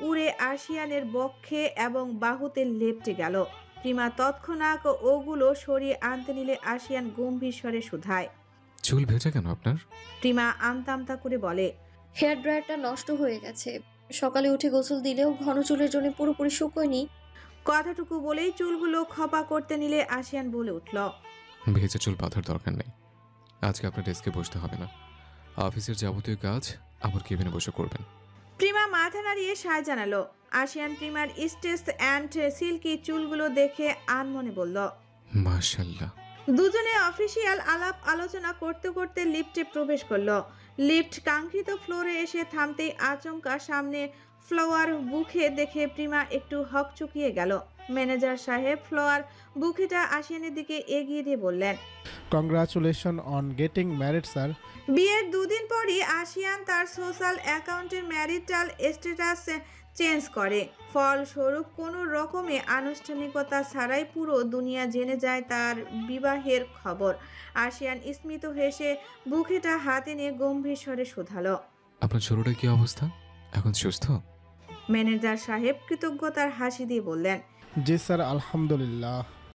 Speaker 2: উড়ে আশিয়ানের বক্ষে এবং বাহুতে লেপ্টে গেল। প্রিমা তৎক্ষণাৎ ওগুলো সরিয়ে আনতে নিলে আশিয়ান গম্ভীর স্বরে শুধায়,
Speaker 1: চুল ভেজা কেন আপনার?
Speaker 2: প্রিমা আমতা আমতা করে বলে,
Speaker 3: হেয়ার ড্রায়ারটা নষ্ট হয়ে গেছে, সকালে উঠে গোসল দিলেও ঘন চুলের জন্য পুরোপুরি শুকোয়নি।
Speaker 2: কথাটুকু বলেই চুলগুলো খপা করতে নিলে আশিয়ান বলে উঠল,
Speaker 1: ভেজা চুল বাঁধার দরকার নেই। আজকে আপনার ডেস্কে বসতে হবে না। অফিসের যাবতীয় কাজ আমার কেবিনে বসে করবেন।
Speaker 2: প্রিমা মাথা নাড়িয়ে সায় জানালো। আশিয়ান প্রিমার স্টেজ অ্যান্ড সিল্কি চুলগুলো দেখে আনমনে বলল,
Speaker 1: মাশাআল্লাহ।
Speaker 2: দুজনে অফিসিয়াল আলাপ আলোচনা করতে করতে লিফটে প্রবেশ করলো। লিফট কাঙ্ক্ষিত ফ্লোরে এসে থামতেই আচমকা সামনে ফ্লোয়ার বুকে দেখে প্রিমা একটু হকচকিয়ে গেল। ম্যানেজার সাহেব ফ্লোয়ার বুকেটা আশিয়ানের দিকে এগিয়ে দিয়ে বললেন,
Speaker 15: congratulation on getting married sir.
Speaker 2: বিয়ের দুদিন পরই আশিয়ান তার সোশ্যাল অ্যাকাউন্টের ম্যারিটাল স্ট্যাটাস চেঞ্জ করে। ফলস্বরূপ কোনো রকমে আনুষ্ঠানিকতা ছাড়াই পুরো দুনিয়া জেনে যায় তার বিবাহের খবর। আশিয়ান স্মিত হেসে বুকেটা হাতে নিয়ে গম্ভীর স্বরে শুধালো,
Speaker 1: আপনার ছোটটার কি অবস্থা? এখন সুস্থ?
Speaker 2: ম্যানেজার সাহেব কৃতজ্ঞতার হাসি দিয়ে বললেন,
Speaker 15: জি স্যার, আলহামদুলিল্লাহ।